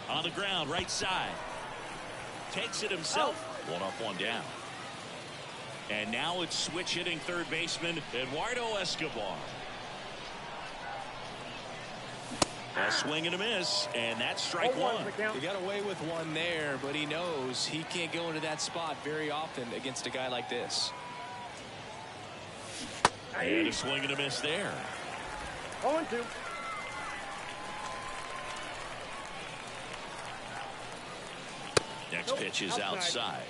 On the ground, right side. Takes it himself. 1 up, 1 down. And now it's switch hitting third baseman Eduardo Escobar. A swing and a miss, and that's strike 1. He got away with one there, but he knows he can't go into that spot very often against a guy like this. And a swing and a miss there. 0-2. Next pitch is outside.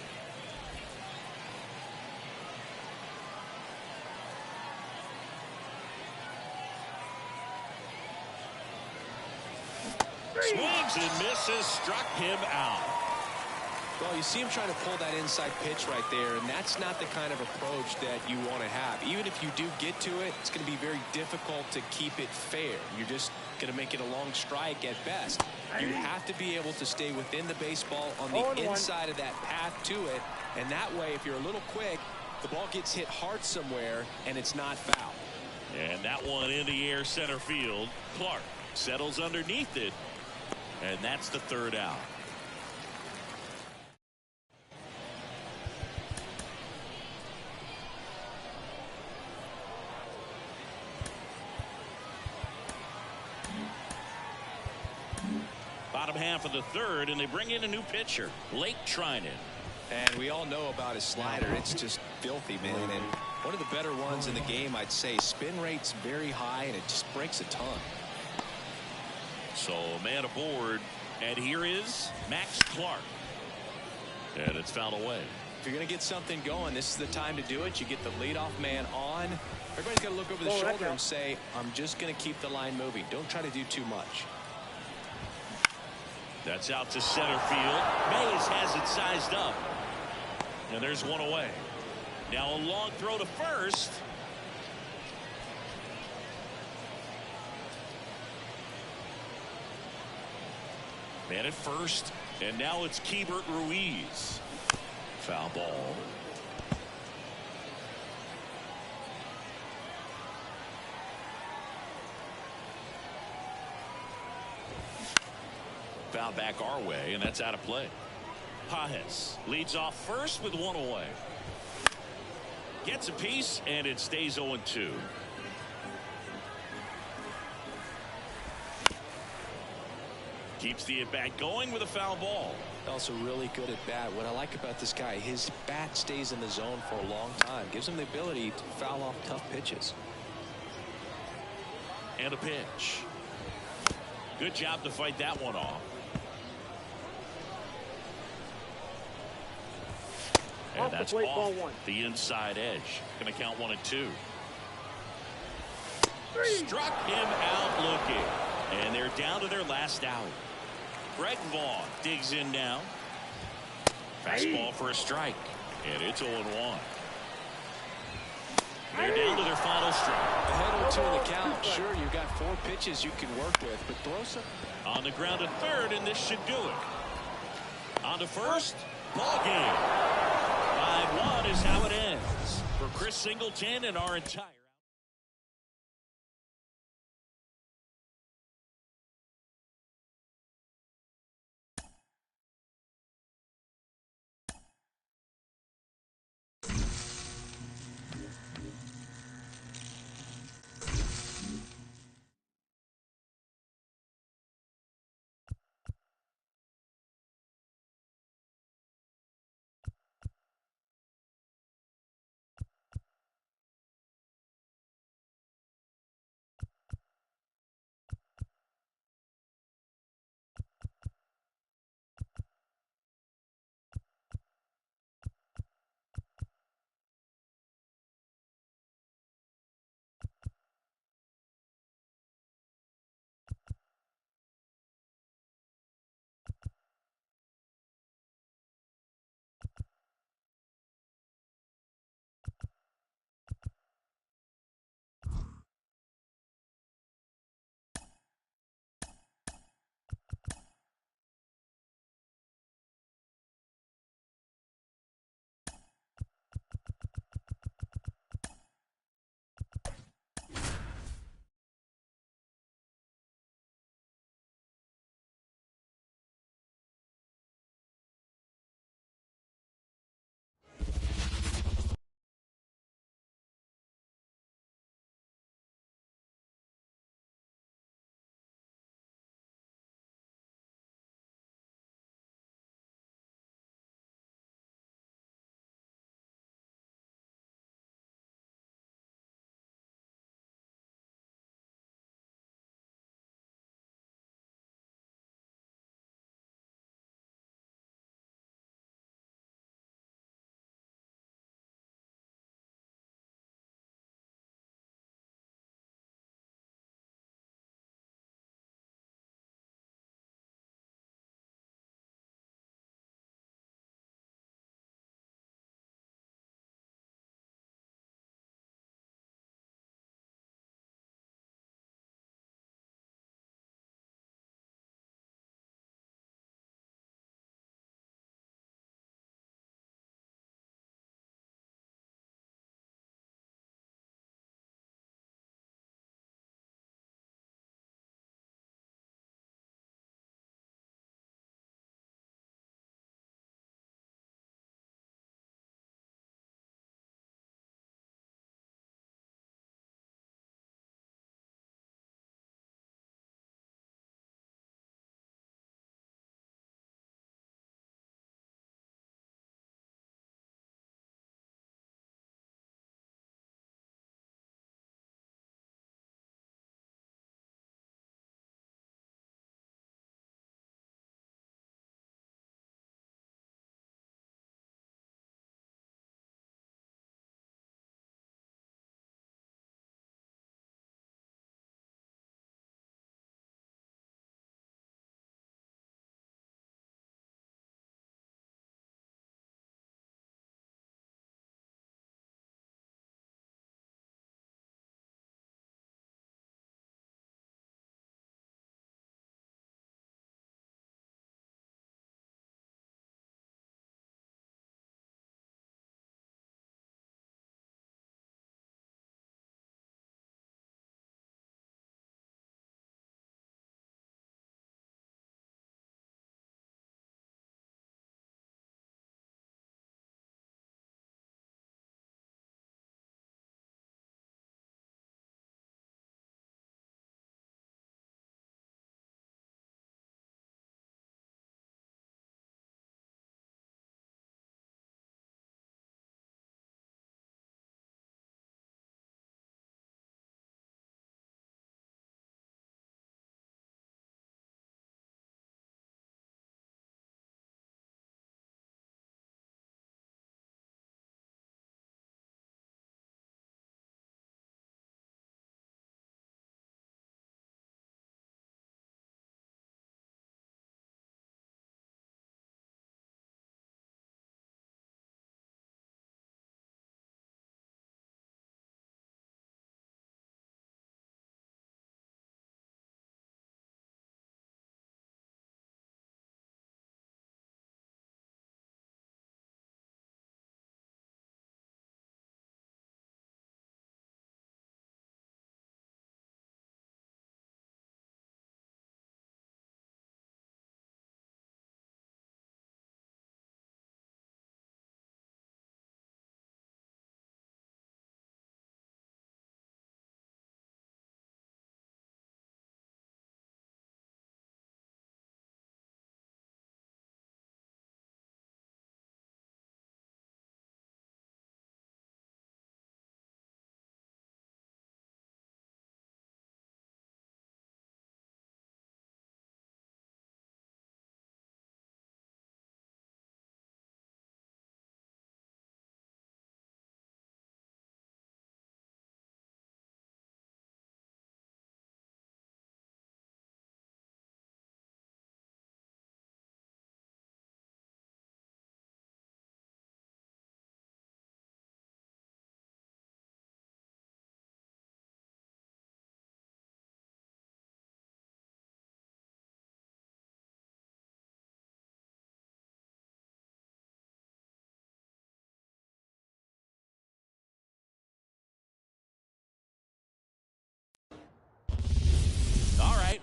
Swings and misses, struck him out. Well, you see him trying to pull that inside pitch right there, and that's not the kind of approach that you want to have. Even if you do get to it, it's going to be very difficult to keep it fair. You're just going to make it a long strike at best. You have to be able to stay within the baseball on the inside of that path to it, and that way, if you're a little quick, the ball gets hit hard somewhere, and it's not foul. And that one in the air center field. Clark settles underneath it, and that's the third out. Bottom half of the third, and they bring in a new pitcher, Blake Trinan. And we all know about his slider. It's just filthy, man. And one of the better ones in the game, I'd say. Spin rate's very high, and it just breaks a ton. So man aboard, and here is Max Clark. And it's fouled away. If you're going to get something going, this is the time to do it. You get the leadoff man on. Everybody's got to look over the shoulder and say, I'm just going to keep the line moving. Don't try to do too much. That's out to center field. Mays has it sized up. And there's one away. Now a long throw to first. Man at first. And now it's Keibert Ruiz. Foul ball. Foul back our way, and that's out of play. Pajes leads off first with one away. Gets a piece, and it stays 0-2. Keeps the at-bat going with a foul ball. Also really good at bat. What I like about this guy, his bat stays in the zone for a long time. Gives him the ability to foul off tough pitches. And a pitch. Good job to fight that one off. And that's off the inside edge. Going to count 1-2. Struck him out looking. And they're down to their last out. Greg Vaughn digs in now. Fastball for a strike. And it's 0-1. They're down to their final strike. Ahead 0-2 in the count. Sure, you've got 4 pitches you can work with, but throw some. On the ground at third, and this should do it. On to first. Ball game. 5-1 is how it ends. For Chris Singleton and our entire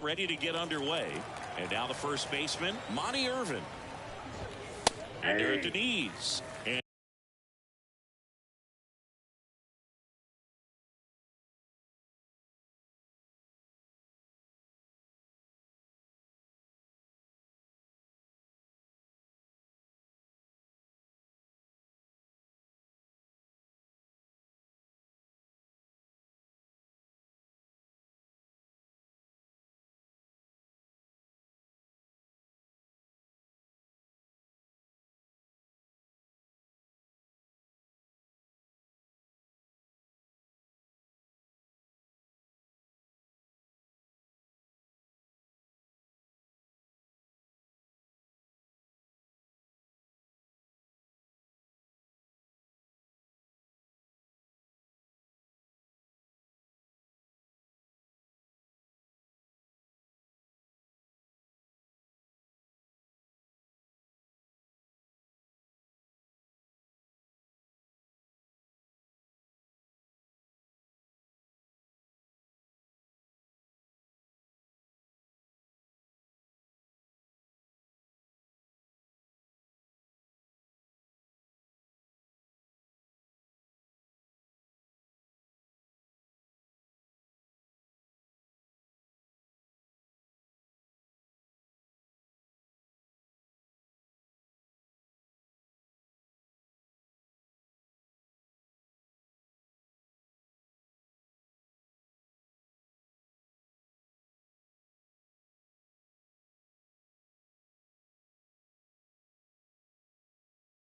ready to get underway. And now the first baseman, Monty Irvin. And they're at the knees.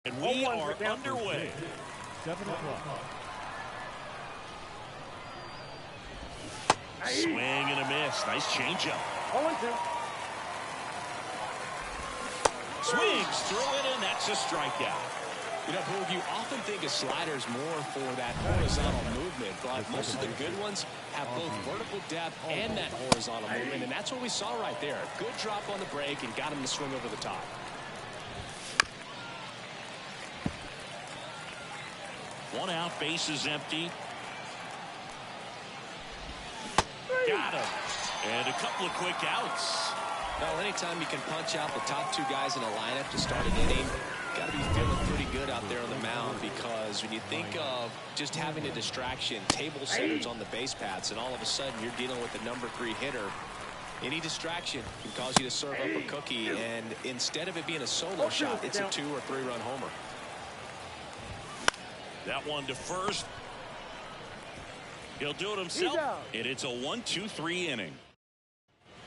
And we are underway. 7 o'clock. Swing and a miss. Nice changeup. 0-2. Swings through it, and that's a strikeout. You know, Boog, you often think of sliders more for that horizontal movement, but most of the good ones have both vertical depth and that horizontal movement, and that's what we saw right there. Good drop on the break and got him to swing over the top. One out, base is empty. Got him. And a couple of quick outs. Well, anytime you can punch out the top two guys in a lineup to start an inning, got to be feeling pretty good out there on the mound, because when you think of just having a distraction, table setters on the base paths, and all of a sudden you're dealing with the number 3 hitter, any distraction can cause you to serve up a cookie, and instead of it being a solo shot, it's a 2 or 3 run homer. That one to first. He'll do it himself, and it's a 1-2-3 inning.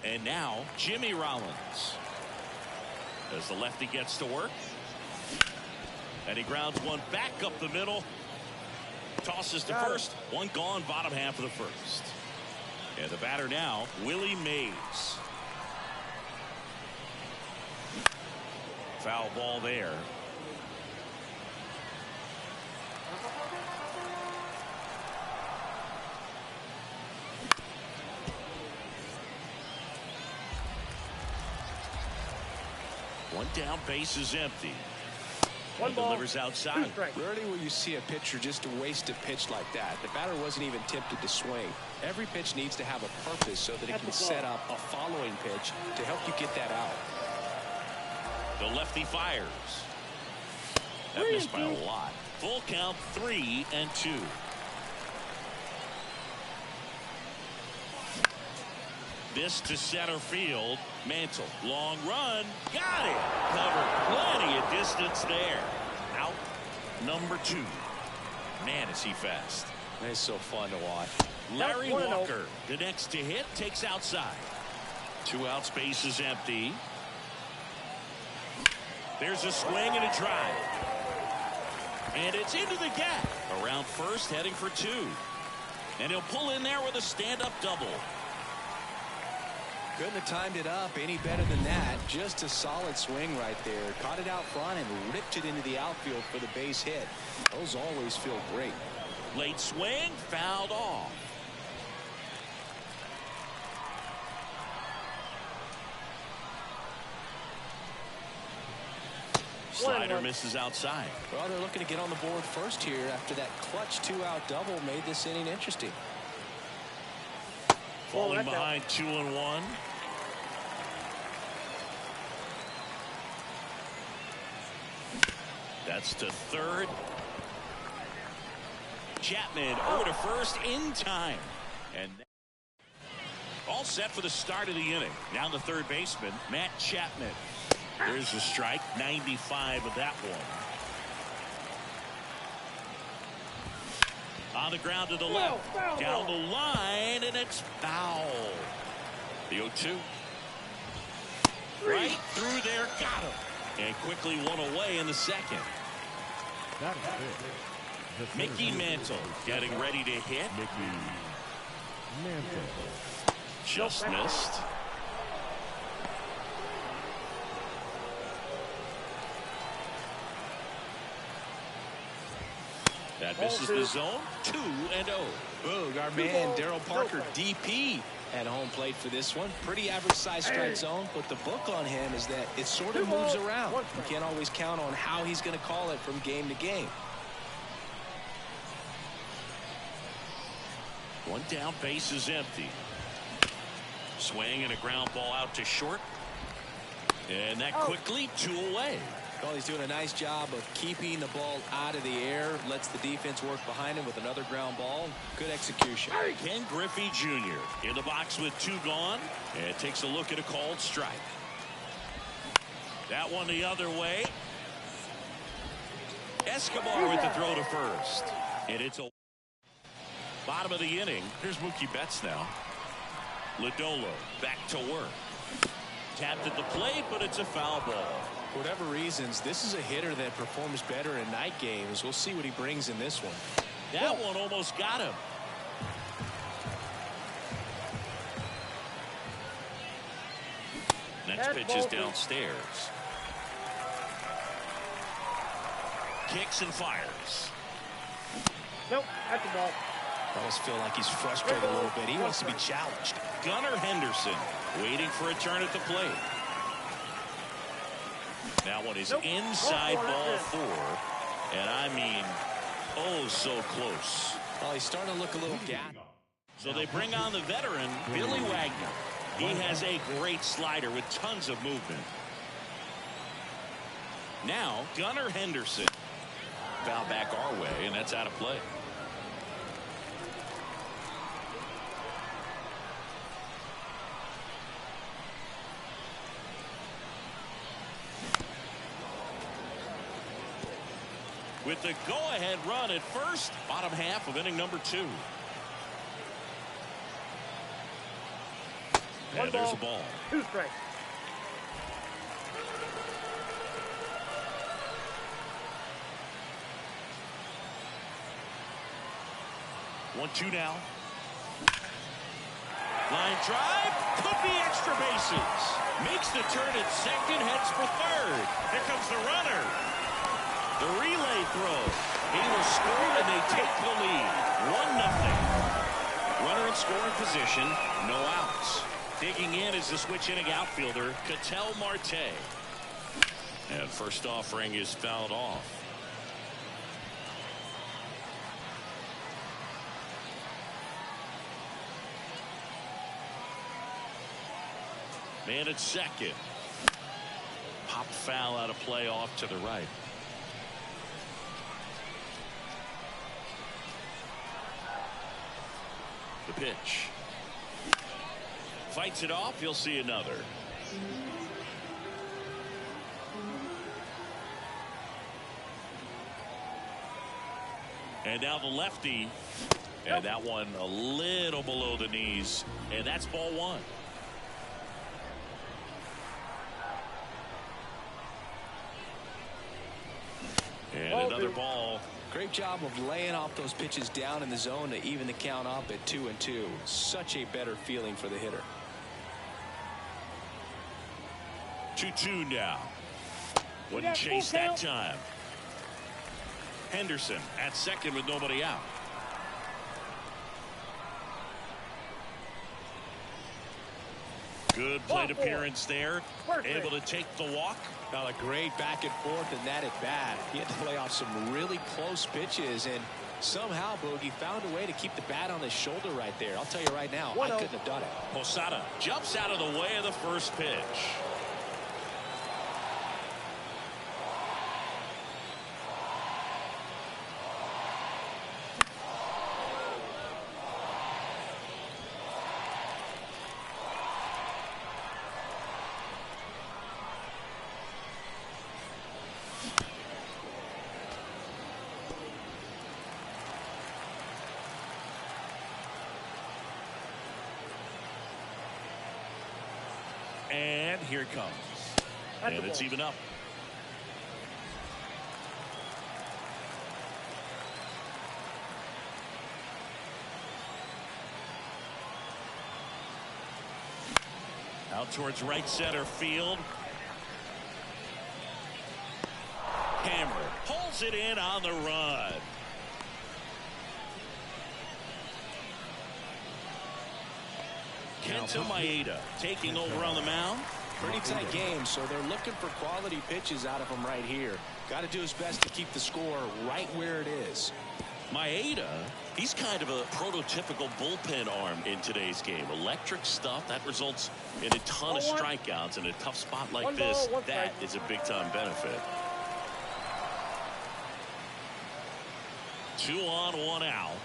And now Jimmy Rollins, as the lefty gets to work, and he grounds one back up the middle, tosses to first. One gone, bottom half of the first. And the batter now, Willie Mays. Foul ball there. One down, base is empty. One ball, delivers outside. Rarely will you see a pitcher just waste a pitch like that. The batter wasn't even tempted to swing. Every pitch needs to have a purpose so that it can set up a following pitch to help you get that out. The lefty fires. That missed by a lot. Full count, 3-2. This to center field. Mantle. Long run. Got it. Covered. Plenty of distance there. Out number 2. Man, is he fast. It's so fun to watch. Larry Walker, the next to hit, takes outside. 2 outs, base is empty. There's a swing and a drive. And it's into the gap. Around first, heading for 2. And he'll pull in there with a stand-up double. Couldn't have timed it up any better than that. Just a solid swing right there. Caught it out front and ripped it into the outfield for the base hit. Those always feel great. Late swing, fouled off. Slider misses outside. Well, they're looking to get on the board first here after that clutch 2-out double made this inning interesting. Falling behind 2-1. That's to third. Chapman over to first in time. And all set for the start of the inning. Now the third baseman, Matt Chapman. There's the strike, 95 of that one. On the ground to the left. Down the line, and it's foul. The 0-2. Right through there, got him. And quickly one away in the second. That is it. Mickey Mantle getting ready to hit. Mickey Mantle. Just missed. That misses the zone. 2-0. Boog, our man Darryl Parker, DP, at home plate for this one. Pretty average size strike zone, but the book on him is that it sort of moves around. You can't always count on how he's going to call it from game to game. One down, base is empty. Swing and a ground ball out to short. And that quickly 2 away. Well, he's doing a nice job of keeping the ball out of the air. Lets the defense work behind him with another ground ball. Good execution. Ken Griffey Jr. in the box with 2 gone. And takes a look at a called strike. That one the other way. Escobar with the throw to first. And it's a bottom of the inning. Here's Mookie Betts now. Lodolo back to work. Tapped at the plate, but it's a foul ball. For whatever reasons, this is a hitter that performs better in night games. We'll see what he brings in this one. That one almost got him. Next pitch is downstairs. Kicks and fires. Nope, that's the ball. I almost feel like he's frustrated a little bit. He wants to be challenged. Gunnar Henderson waiting for a turn at the plate. That one is inside ball 4. And I mean, oh, so close. Well, he's starting to look a little gassed. So they bring on the veteran, Billy Wagner. He has a great slider with tons of movement. Now, Gunnar Henderson. Foul back our way, and that's out of play. With the go-ahead run at first, bottom half of inning number 2. And there's a ball. 2 strikes. One, 2 now. Line drive, could be extra bases. Makes the turn at second, heads for third. Here comes the runner. The relay throw. He will score, and they take the lead. 1-0. Runner in scoring position, no outs. Digging in is the switch inning outfielder, Ketel Marte. And first offering is fouled off. Man at second. Pop foul out of play off to the right. The pitch. Fights it off. You'll see another. And now the lefty. And that one a little below the knees. And that's ball 1. And another ball. Great job of laying off those pitches down in the zone to even the count up at 2-2. Such a better feeling for the hitter. 2-2 now. Wouldn't chase that time. Henderson at second with nobody out. Good plate appearance there. Able to take the walk. Now a great back and forth in that at bat. He had to play off some really close pitches, and somehow Bogey found a way to keep the bat on his shoulder right there. I'll tell you right now, I couldn't have done it. Posada jumps out of the way of the first pitch. And here it comes. And it's even up. Out towards right center field. Cameron pulls it in on the run. Kenta Maeda taking over on the mound. Pretty tight game, so they're looking for quality pitches out of him right here. Got to do his best to keep the score right where it is. Maeda, he's kind of a prototypical bullpen arm in today's game. Electric stuff that results in a ton of strikeouts in a tough spot like this. That is a big-time benefit. 2 on, 1 out.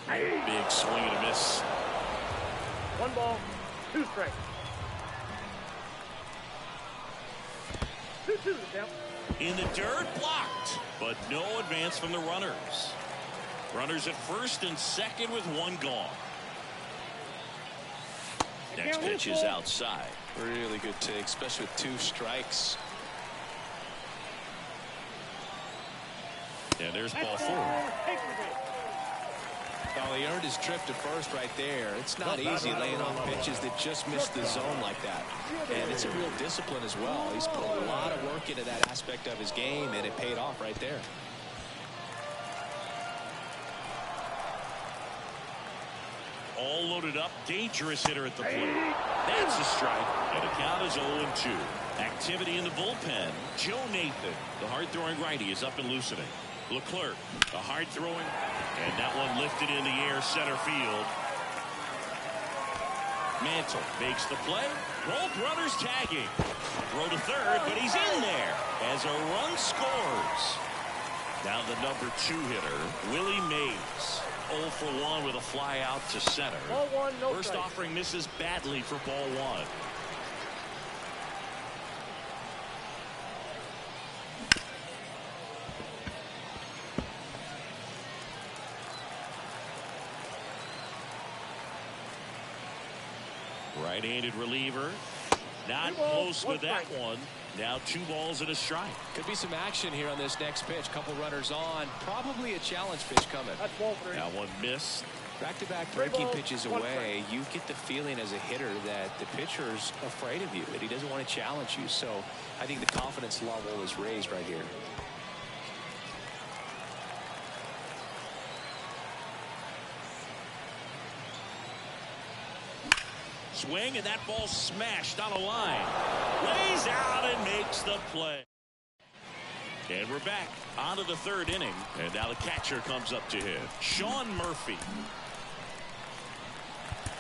Big swing and a miss. 1 ball, 2 strikes. 2-2 the count. In the dirt, blocked, but no advance from the runners. Runners at first and second with 1 gone. Next pitch is outside. Really good take, especially with 2 strikes. And there's ball 4. Well, he earned his trip to first right there. It's not easy laying off pitches that just miss the zone like that. And it's a real discipline as well. He's put a lot of work into that aspect of his game, and it paid off right there. All loaded up, dangerous hitter at the plate. That's a strike, and the count is 0-2. Activity in the bullpen. Joe Nathan, the hard-throwing righty, is up and loosening. Leclerc, the hard-throwing, and that one lifted in the air center field. Mantle makes the play. Both runners tagging. Throw to third, but he's in there as a run scores. Now the number 2 hitter, Willie Mays. 0 for 1 with a fly out to center. Ball 1, no First strike. offering misses badly for ball 1. Right-handed reliever. Not close with that one. Now 2 balls and a strike. Could be some action here on this next pitch. Couple runners on. Probably a challenge pitch coming. That's ball 3. That one missed. Back-to-back breaking pitches away, you get the feeling as a hitter that the pitcher's afraid of you, that he doesn't want to challenge you. So I think the confidence level is raised right here. Swing, and that ball smashed on a line. Lays out and makes the play. And we're back onto the 3rd inning. And now the catcher comes up to him, Sean Murphy.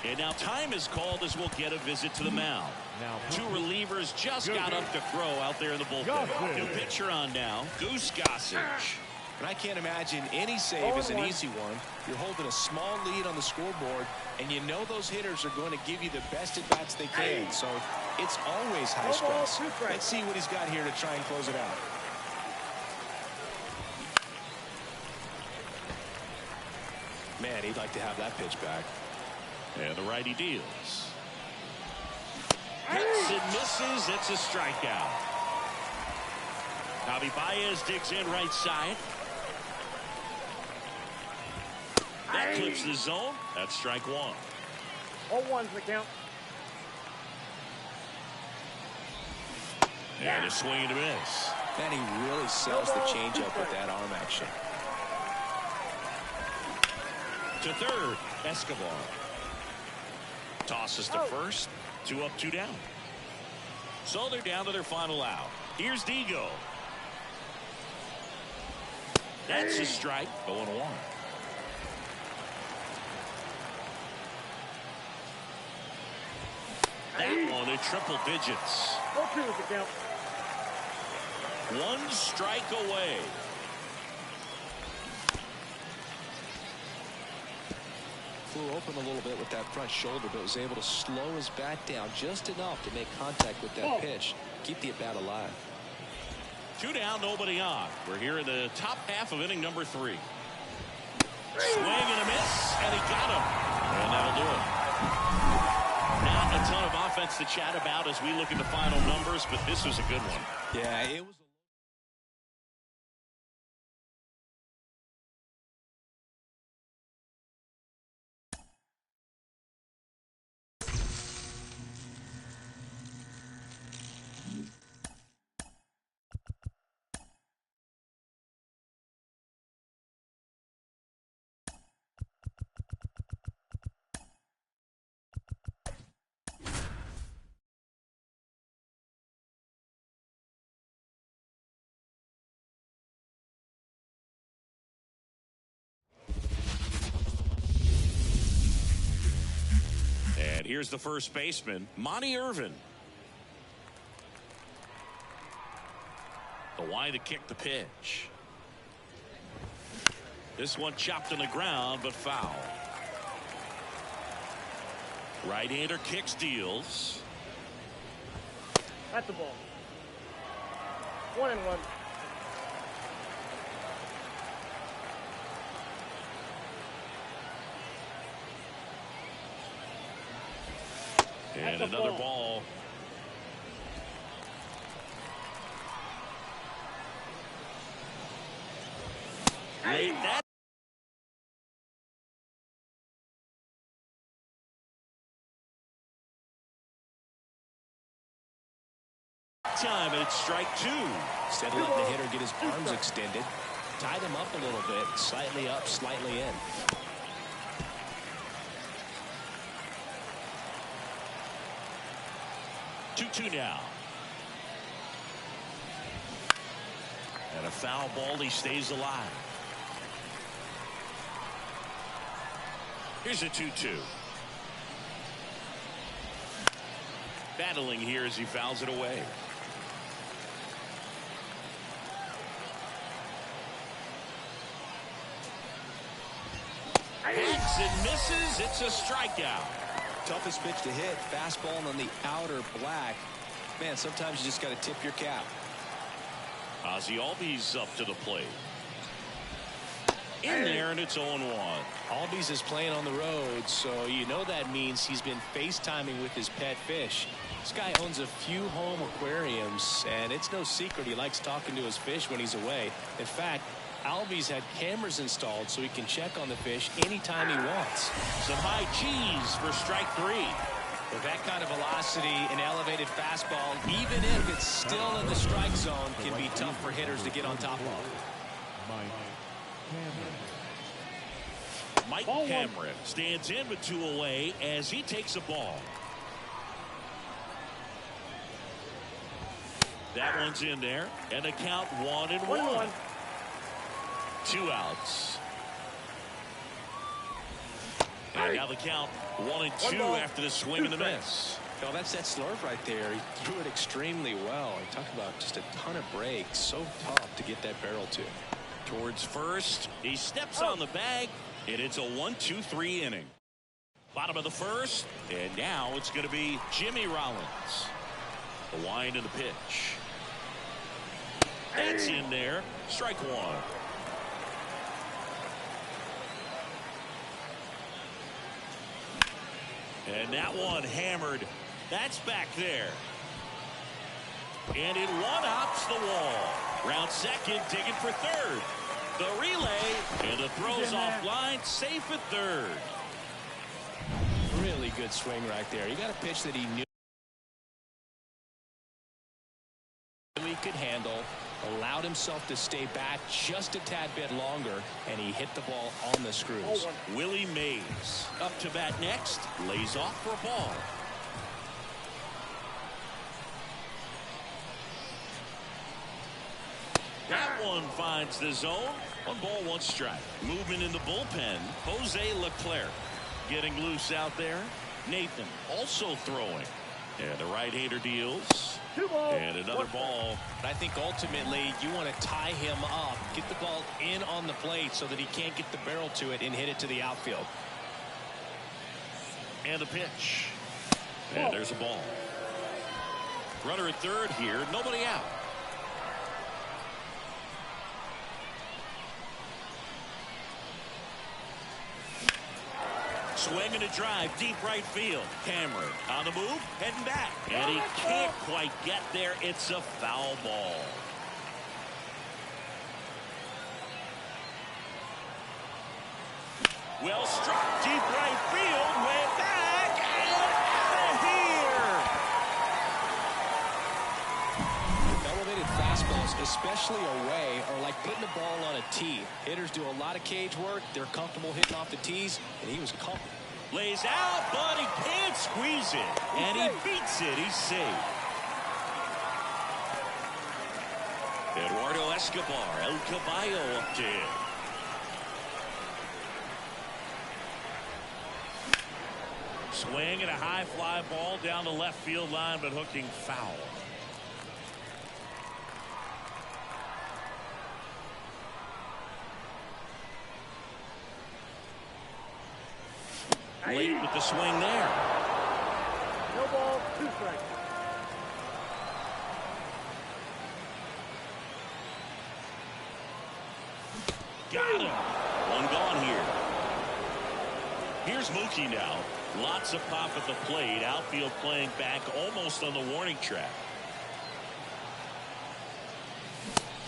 And now time is called as we'll get a visit to the mound. Now 2 relievers just got up to throw out there in the bullpen. New pitcher on now, Goose Gossage. And I can't imagine any save is an easy one. You're holding a small lead on the scoreboard, and you know those hitters are going to give you the best at-bats they can. So it's always high stress. Let's see what he's got here to try and close it out. Man, he'd like to have that pitch back. And the righty deals. Hits and misses. It's a strikeout. Javi Baez digs in right side. That clips the zone. That's strike 1. All 1's the count. And a swing and a miss. Man, he really sells the changeup with that arm action. To third, Escobar. Tosses to first. 2 up, 2 down. So they're down to their final out. Here's Digo. That's a strike. 0-1. That one in triple digits. 0-2 is the count. 1 strike away. Flew open a little bit with that front shoulder, but was able to slow his bat down just enough to make contact with that pitch. Keep the at-bat alive. 2 down, nobody on. We're here in the top half of inning number 3. Swing and a miss, and he got him. And that'll do it. Not a ton of offense to chat about as we look at the final numbers, but this was a good one. Yeah, it was. And here's the first baseman, Monty Irvin. The line to kick the pitch. This one chopped on the ground, but foul. Right-hander kicks, deals. At the ball. 1-1. And another ball. Late that time, and it's strike two. Instead of letting the hitter get his arms extended, tied him up a little bit, slightly up, slightly in. Two now. And a foul ball, he stays alive. Here's a 2-2. Battling here as he fouls it away. Hits and misses. It's a strikeout. Toughest pitch to hit. Fastball on the outer black. Man, sometimes you just got to tip your cap. Ozzie Albies up to the plate. In there, and it's 0-1. Albies is playing on the road, so you know that means he's been FaceTiming with his pet fish. This guy owns a few home aquariums, and it's no secret he likes talking to his fish when he's away. In fact, Albies had cameras installed so he can check on the fish anytime he wants. Some high cheese for strike three. With that kind of velocity, an elevated fastball, even if it's still in the strike zone, can be tough for hitters to get on top of. Mike Cameron stands in with two away as he takes a ball. That one's in there, and the count 1-1. 2 outs. And now the count 1-2 after the swing and the miss. No, that's that slurve right there. He threw it extremely well. He talked about just a ton of breaks. So tough to get that barrel to. Towards first, he steps on the bag, and it's a 1-2-3 inning. Bottom of the first, and now it's going to be Jimmy Rollins. The wind of the pitch. That's in there. Strike one. And that one hammered. That's back there. And it one-hops the wall. Round second, digging for third. The relay, and the throw's offline, safe at third. Really good swing right there. You got a pitch that he knew he could handle, allowed himself to stay back just a tad bit longer, and he hit the ball on the screws. Willie Mays up to bat next, lays off for a ball. That one finds the zone. 1-1 strike. Movement in the bullpen. Jose Leclerc getting loose out there. Nathan also throwing. And the right-hander deals. And another ball. I think ultimately you want to tie him up, get the ball in on the plate so that he can't get the barrel to it and hit it to the outfield. And the pitch. And there's a ball. Runner at third here. Nobody out. Swinging a drive, deep right field. Cameron on the move, heading back. And he can't quite get there. It's a foul ball. Well struck, deep right field, way back, and out of here. Elevated fastballs, especially away, are like putting the ball on a tee. Hitters do a lot of cage work. They're comfortable hitting off the tees, and he was comfortable. Lays out, but he can't squeeze it. And he beats it. He's safe. Eduardo Escobar, El Caballo up to him. Swing and a high fly ball down the left field line, but hooking foul. Late with the swing there. No ball, 2 strikes. Got him. One gone here. Here's Mookie now. Lots of pop at the plate. Outfield playing back almost on the warning track.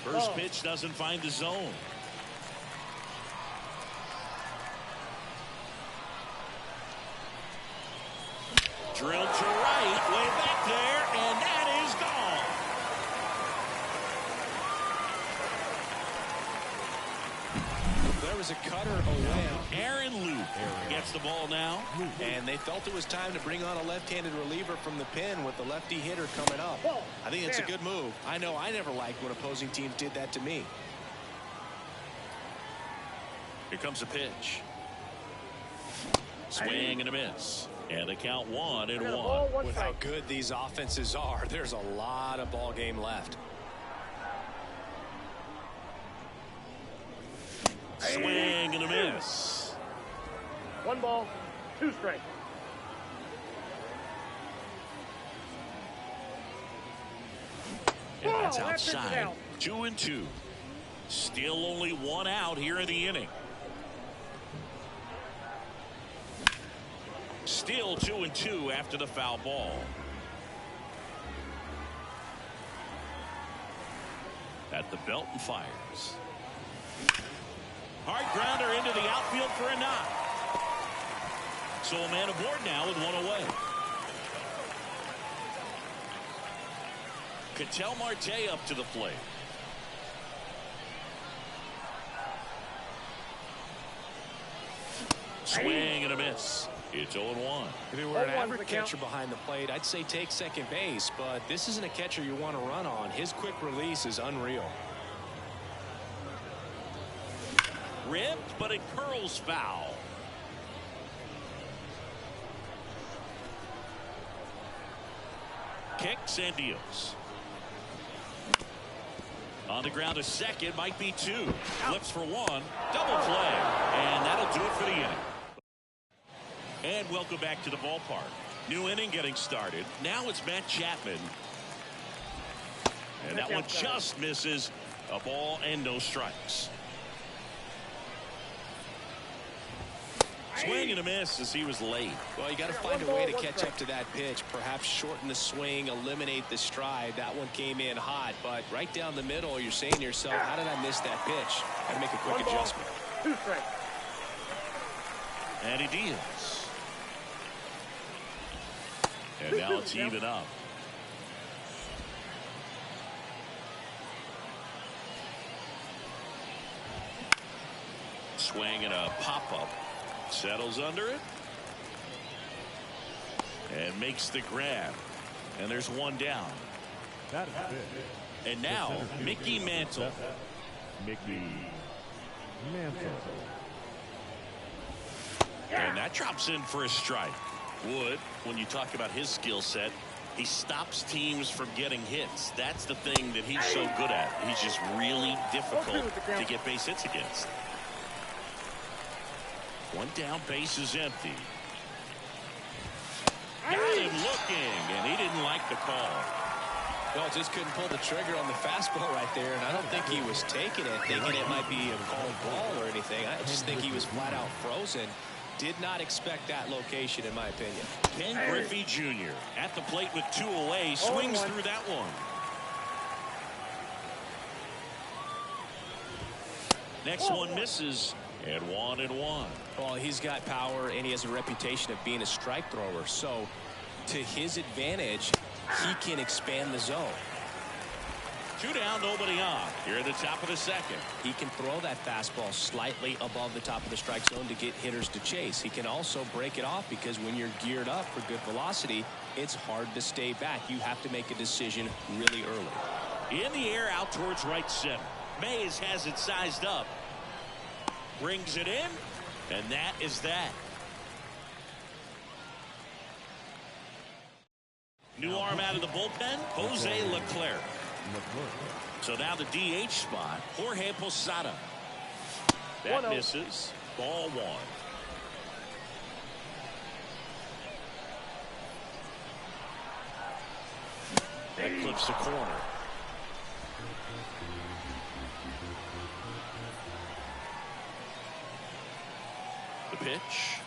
First pitch doesn't find the zone. Drilled to right, way back there, and that is gone. There was a cutter away. Aaron Luke gets the ball now. And they felt it was time to bring on a left-handed reliever from the pen with the lefty hitter coming up. I think it's a good move. I know I never liked when opposing teams did that to me. Here comes a pitch. Swing and a miss. And the count 1-1. With how good these offenses are, there's a lot of ball game left. Swing and a miss. 1 ball, 2 strikes. And that's outside. 2-2. Still only 1 out here in the inning. Still 2-2 after the foul ball. At the belt and fires. Hard grounder into the outfield for a knock. So a man aboard now with 1 away. Ketel Marte up to the plate. Swing and a miss. It's 0-1. If it were an average catcher behind the plate, I'd say take second base, but this isn't a catcher you want to run on. His quick release is unreal. Ripped, but it curls foul. Kicks and deals. On the ground to second, might be 2. Flips for 1. Double play. And that'll do it for the inning. And welcome back to the ballpark. New inning getting started. Now it's Matt Chapman. And that one just misses. A ball and no strikes. Swing and a miss as he was late. Well, you got to find a way to catch up to that pitch. Perhaps shorten the swing, eliminate the stride. That one came in hot, but right down the middle, you're saying to yourself, how did I miss that pitch? Got to make a quick adjustment. 2 strikes. And he deals. And now it's even up. Swing and a pop-up. Settles under it. And makes the grab. And there's 1 down. That is it. And now, Mickey Mantle. Mickey Mantle. And that drops in for a strike. Wood, when you talk about his skill set, he stops teams from getting hits. That's the thing that he's so good at. He's just really difficult to get base hits against. 1 down, base is empty. Got him looking, and he didn't like the call. No, just couldn't pull the trigger on the fastball right there, and I don't think he was taking it, thinking it might be a called ball or anything. I just think he was flat out frozen. Did not expect that location, in my opinion. Ken Griffey Jr. at the plate with 2 away. Swings through that one. Next one misses. And 1-1. Well, he's got power, and he has a reputation of being a strike thrower. So, to his advantage, he can expand the zone. 2 down, nobody on. Here at the top of the second. He can throw that fastball slightly above the top of the strike zone to get hitters to chase. He can also break it off because when you're geared up for good velocity, it's hard to stay back. You have to make a decision really early. In the air, out towards right center. Mays has it sized up. Brings it in, and that is that. New arm out of the bullpen, Jose Leclerc. So now the DH spot, Jorge Posada. That misses. Ball 1. That clips the corner. The pitch.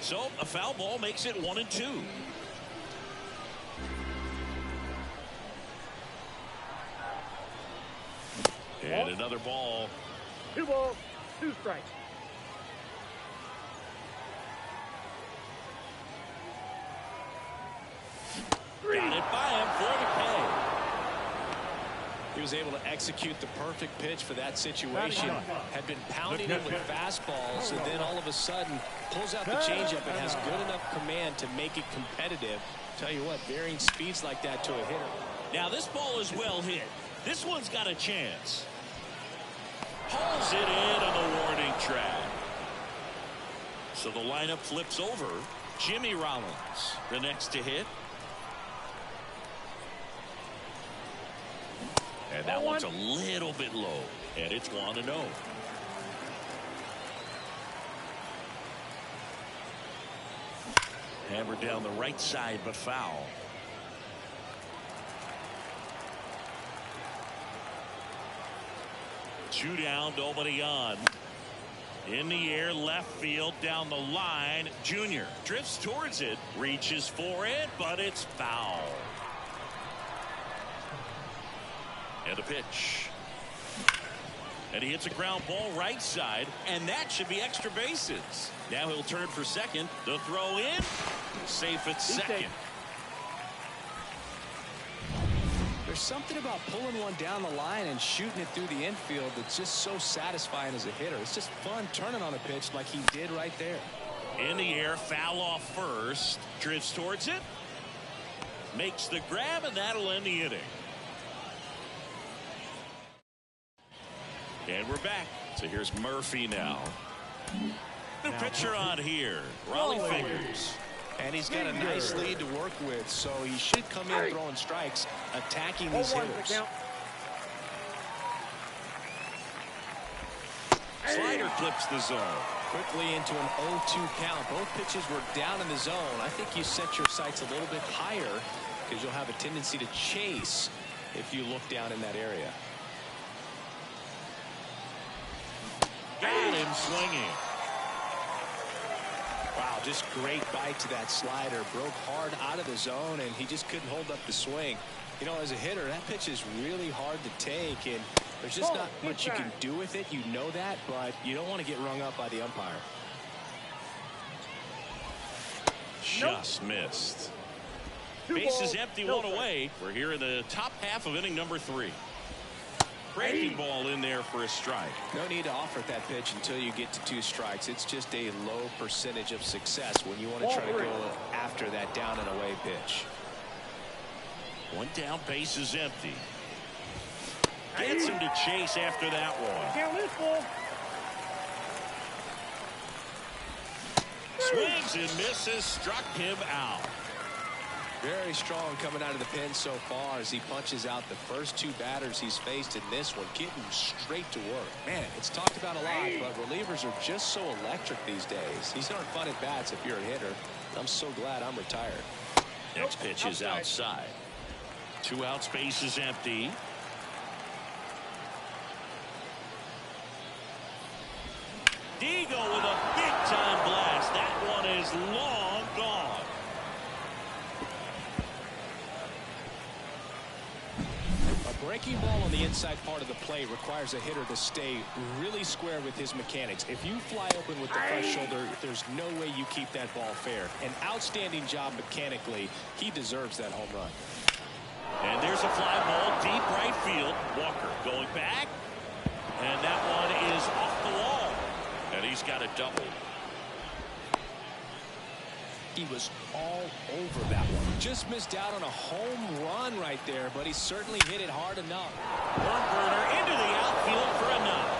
So a foul ball makes it 1-2. And another ball. 2 balls, 2 strikes. Got it by him for the pay. He was able to execute the perfect pitch for that situation. Had been pounding him with fastballs, and then all of a sudden pulls out the changeup and has good enough command to make it competitive. Tell you what, varying speeds like that to a hitter. Now this ball is well hit. This one's got a chance. Pulls it in on the warning track. So the lineup flips over. Jimmy Rollins, the next to hit. And that one's a little bit low. And it's 1-0. Hammered down the right side, but foul. Two down, nobody on. In the air, left field, down the line. Junior drifts towards it, reaches for it, but it's foul. And a pitch. And he hits a ground ball right side, and that should be extra bases. Now he'll turn for second. The throw in. Safe at second. There's something about pulling one down the line and shooting it through the infield that's just so satisfying as a hitter. It's just fun turning on a pitch like he did right there. In the air, foul off first. Drifts towards it. Makes the grab, and that'll end the inning. And we're back. So here's Murphy now. New pitcher on here. Raleigh Fingers. And he's got a nice lead to work with, so he should come in throwing strikes, attacking these hitters. Slider clips the zone. Quickly into an 0-2 count. Both pitches were down in the zone. I think you set your sights a little bit higher because you'll have a tendency to chase if you look down in that area. Got him swinging. Wow, just great bite to that slider. Broke hard out of the zone, and he just couldn't hold up the swing. You know, as a hitter, that pitch is really hard to take, and there's just not much you can do with it. You know that, but you don't want to get rung up by the umpire. Just missed. Bases empty, one away. We're here in the top half of inning number 3. Breaking ball in there for a strike. No need to offer that pitch until you get to 2 strikes. It's just a low percentage of success when you want to try to go after that down and away pitch. 1 down, bases empty. Gets him to chase after that one. Swings and misses, struck him out. Very strong coming out of the pen so far as he punches out the first 2 batters he's faced in this one, getting straight to work. Man, it's talked about a lot, but relievers are just so electric these days. These aren't fun at bats if you're a hitter. I'm so glad I'm retired. Next pitch is outside. 2 outs, bases empty. Diego with a big breaking ball on the inside part of the play requires a hitter to stay really square with his mechanics. If you fly open with the front shoulder, there's no way you keep that ball fair. An outstanding job mechanically. He deserves that home run. And there's a fly ball deep right field. Walker going back. And that one is off the wall. And he's got a double. He was all over that one. Just missed out on a home run right there, but he certainly hit it hard enough. One burner into the outfield for a knock.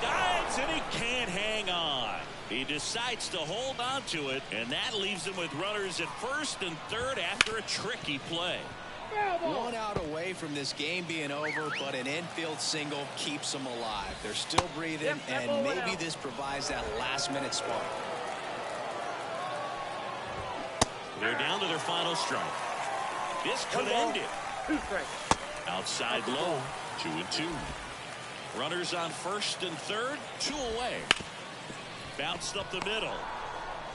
Dives and he can't hang on. He decides to hold on to it, and that leaves him with runners at first and third after a tricky play. One out away from this game being over, but an infield single keeps them alive. They're still breathing, and maybe this provides that last-minute spark. They're down to their final strike. This could end it. 2 strikes. Outside low, 2-2. Runners on first and third, 2 away. Bounced up the middle.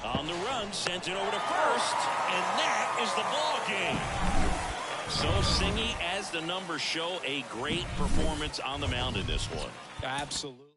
On the run, sent it over to first, and that is the ball game. So Singy, as the numbers show, a great performance on the mound in this one. Absolutely.